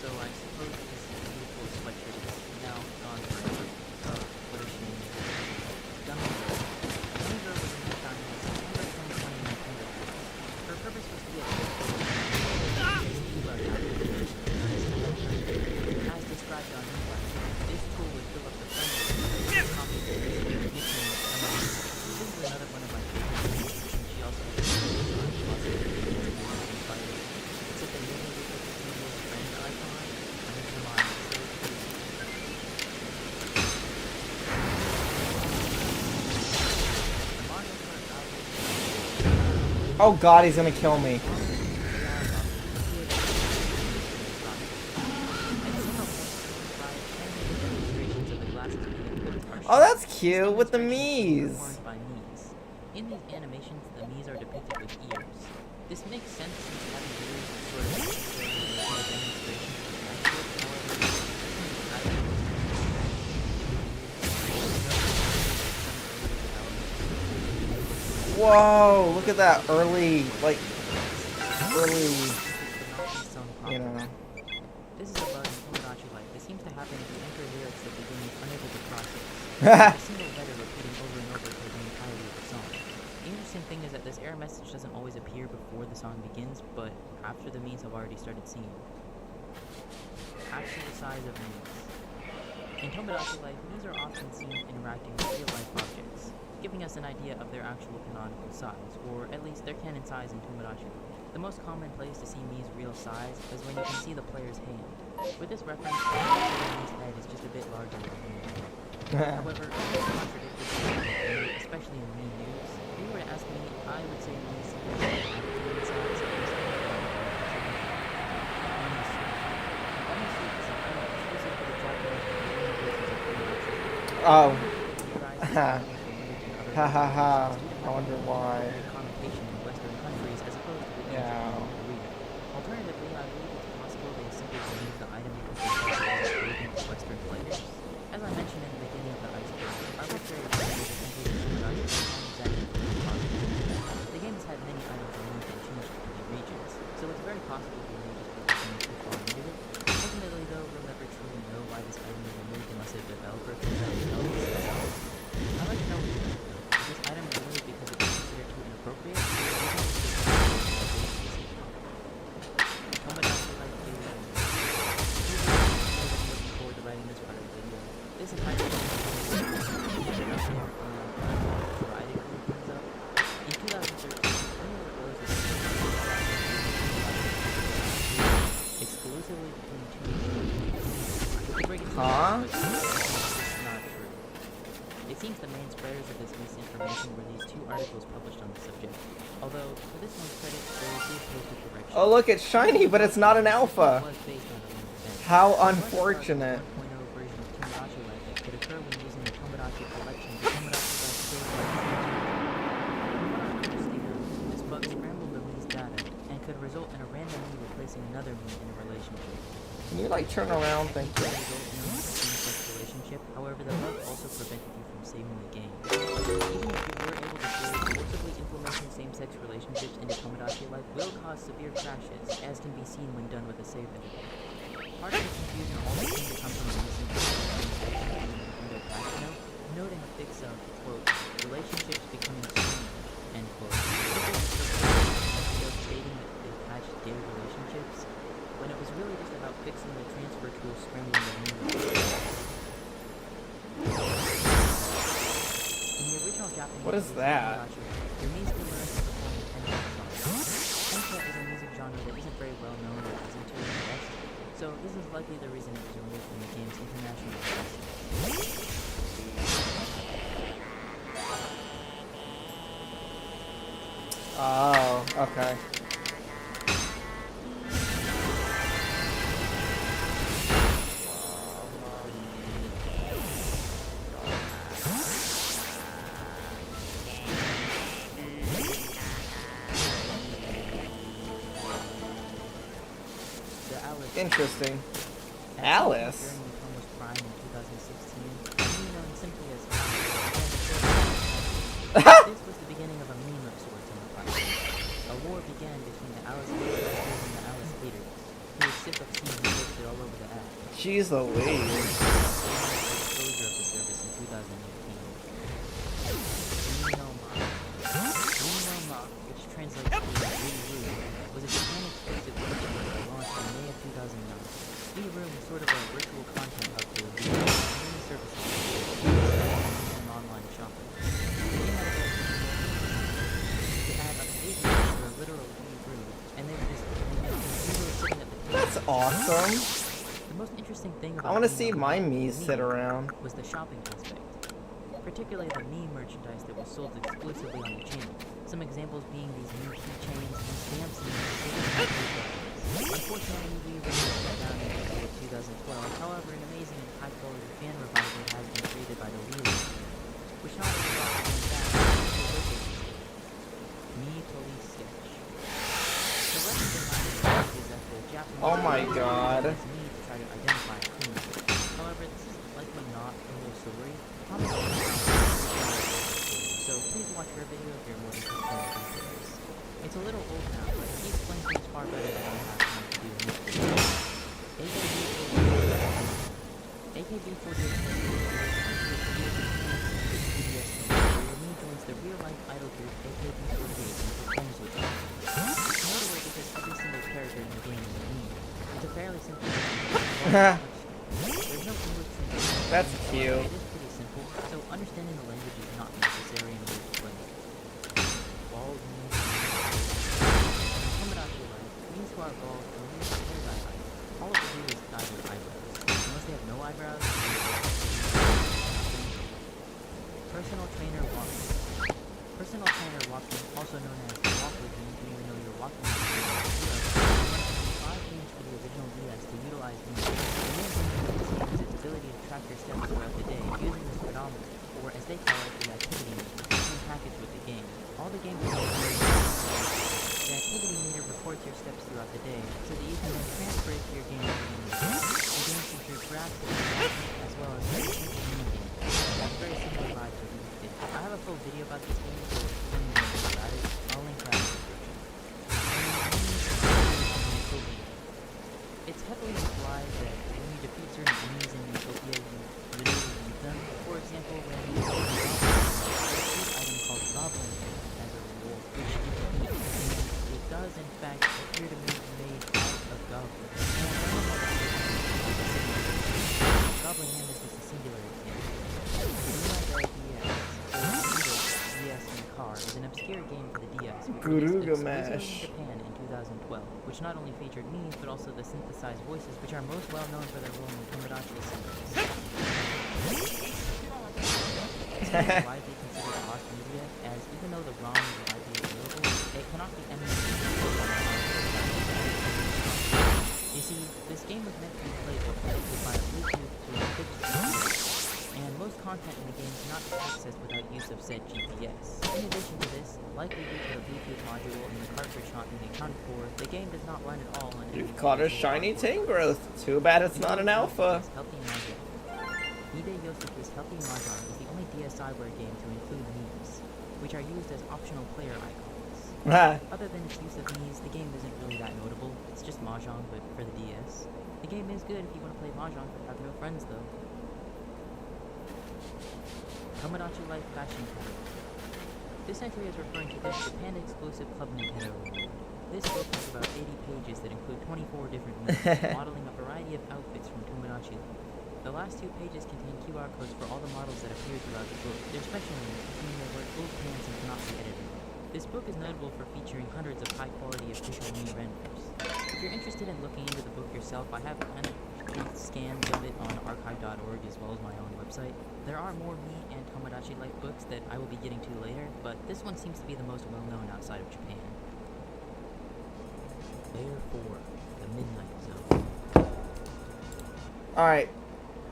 So I suppose this beautiful sweatshirt is now gone forever. Oh, what a shame. Dummy. was supposed to be a quick as described on Inquire, this tool would fill up the front of the copy of the nickname. This is another one of my favorites, and she also has a except the name of the friend icon, and it's a line. Oh god, he's gonna kill me. Oh, that's cute with the Miis. In these animations, the Miis are depicted with ears. This makes sense since having ears is sort of a demonstration Whoa, look at that early, you know. This is a bug in Tomodachi Life that seems to happen if you enter lyrics that begin with unable to process. A single letter repeating over and over for the entirety of the song. The interesting thing is that this error message doesn't always appear before the song begins, but after the Miis have already started singing. Actual size of Miis. In Tomodachi Life, Miis are often seen interacting with real-life objects, giving us an idea of their actual canonical size, or at least their canon size in Tomodachi Life. The most common place to see Mii's real size is when you can see the player's hand. With this reference, the Mii's head is just a bit larger than the Mii's head. However, this contradicts this, especially in Mii news. If you were to ask me, I would say Mii's size is size. Oh. Ha ha ha. I wonder why. Yeah. Alternatively, I believe it's possible they simply believe the item because Western players. As I mentioned in the beginning of the iceberg, arbitrary players are simply the game has had many items removed and changed between regions, so it's very possible they may just be looking too far into it. Ultimately, though, we'll never truly know why this item was removed unless a developer comes out and tells us. I'd like to know if this item was removed because it was considered too inappropriate, or looking forward to writing this part of the video. This is my in 2013, exclusively between two Huh? This is not true. It seems the main spreaders of this misinformation were these two articles published on the subject. Although, for this one's credit, there is this posted correction. Oh look, it's shiny, but it's not an alpha. It was based on a real event. How It was unfortunate. a 1.0 version of Tomodachi Life that could occur when using the Tomodachi collection. The Tomodachi Life save this bug scrambled the Mii's data and could result in a random Mii replacing another Mii in a relationship. Can you like turn around? Thank you. Relationship. However, the bug also prevented you from saving the game. Even if you were able to save, forcibly implementing same-sex relationships into Tomodachi Life will cause severe crashes, as can be seen when done with a save editor. Part of the confusion also seems to come from the misinformation in their patch note, noting a fix of, quote, relationships becoming strange, end quote. Stating that they patched gay relationships, when it was really just about fixing the transfer tool scrambling the Mii. In the original Japanese What is that? your Mii's can learn to perform intense songs. Tenka is a music genre that isn't very well known or listened to in the West, so this is likely the reason it was removed from the game's international release. Oh, okay. Interesting. Alice? This was the beginning of a meme of sorts in the fight. A war began between the Alice haters and the Alice haters, who were sick of seeing him posted all over the app. Jeez Louise. Exposure of the service in 2018. Nino Ma, which translates to really rude, awesome. The most interesting thing about I want to being see a my Mii Mii's sit around. was the shopping aspect, particularly the Mii merchandise that was sold exclusively on the channel. Some examples being these Mii keychains and stamps and unfortunately, we removed that down in the year 2012. However, an amazing and high-quality fan revival has been created by the Wii U, which not only brought the game back, but also located Mii Police Sketch. The lesson behind this is that the Japanese Oh my god. need to try to identify a criminal. However, this is likely not the whole story. So please watch her video if you're more interested in the details. It's a little old now, but he explains things far better than I have time to do in this video. AKB48 where Mii joins the real-life idol group AKB48 and performs with them. It's notable because every single character in the game is Mii. It's a fairly simple game. There's no English translation. That's cute. It is pretty simple, so understanding the language is not necessary in order to play. Bald Mii. Tomodachi Life, Mii's who are bald or Mii's hair dye height. All of they do is dye their eyebrows. Unless they have no eyebrows, Personal Trainer Walking. Personal Trainer Walking, also known as the Walker Game, even though you're walking on the 5 games for the original DS to utilize Mii. The main thing for this game is its ability to track your steps throughout the day using the speedometer, or as they call it, the activity meter, in package with the game. All the game the activity meter records your steps throughout the day, so that you can then transfer it to your game at the end of the day. The game features graphics, as well as very simple mini-games. That's very similar to Live to Lead. I have a full video about this game, so if you want to know about it, I'll link that in the description. It's heavily implied that when you defeat certain enemies in Utopia, you literally beat them. For example, when you defeat an item called Goblin Hair as a reward, which you can eat, and it does in fact appear to be made out of goblins. Goblin Hand is just a singular example. DS and Car is an obscure game for the DS, which released exclusively in Japan in 2012, which not only featured Mii's, but also the synthesized voices, which are most well known for their role in Tomodachi series. This game is widely considered lost media, as even though the ROM is widely available, it cannot be emulated. You see, this game was meant to be played via Bluetooth to a fixed GPS, and most content in the game cannot be accessed without use of said GPS. In addition to this, likely due to the Bluetooth module and the cartridge not being accounted for, the game does not run at all on any You've caught a shiny Tangrowth. Too bad it's not an alpha. Hide Yosuke's Healthy Mahjong is the only DSiWare game to include Mii's, which are used as optional player icons. Other than its use of Mii's, the game isn't really that notable. It's just Mahjong, but for the DS. The game is good if you want to play Mahjong but have no friends, though. Tomodachi Life Fashion Catalog. This entry is referring to the Japan-exclusive Club Nintendo Award. This book has about 80 pages that include 24 different Mii's, modeling a variety of outfits from Tomodachi Life. The last 2 pages contain QR codes for all the models that appear throughout the book. They're special names, meaning they wear old pants and cannot be edited. This book is notable for featuring hundreds of high-quality official Mii renders. If you're interested in looking into the book yourself, I have scans of it on archive.org as well as my own website. There are more Mii and Tomodachi Life books that I will be getting to later, but this one seems to be the most well-known outside of Japan. Layer 4, the Midnight Zone. Alright.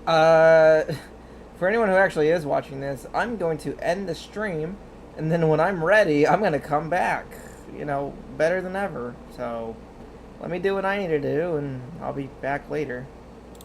For anyone who actually is watching this, I'm going to end the stream, and then when I'm ready, I'm going to come back. You know, better than ever. So, let me do what I need to do, and I'll be back later.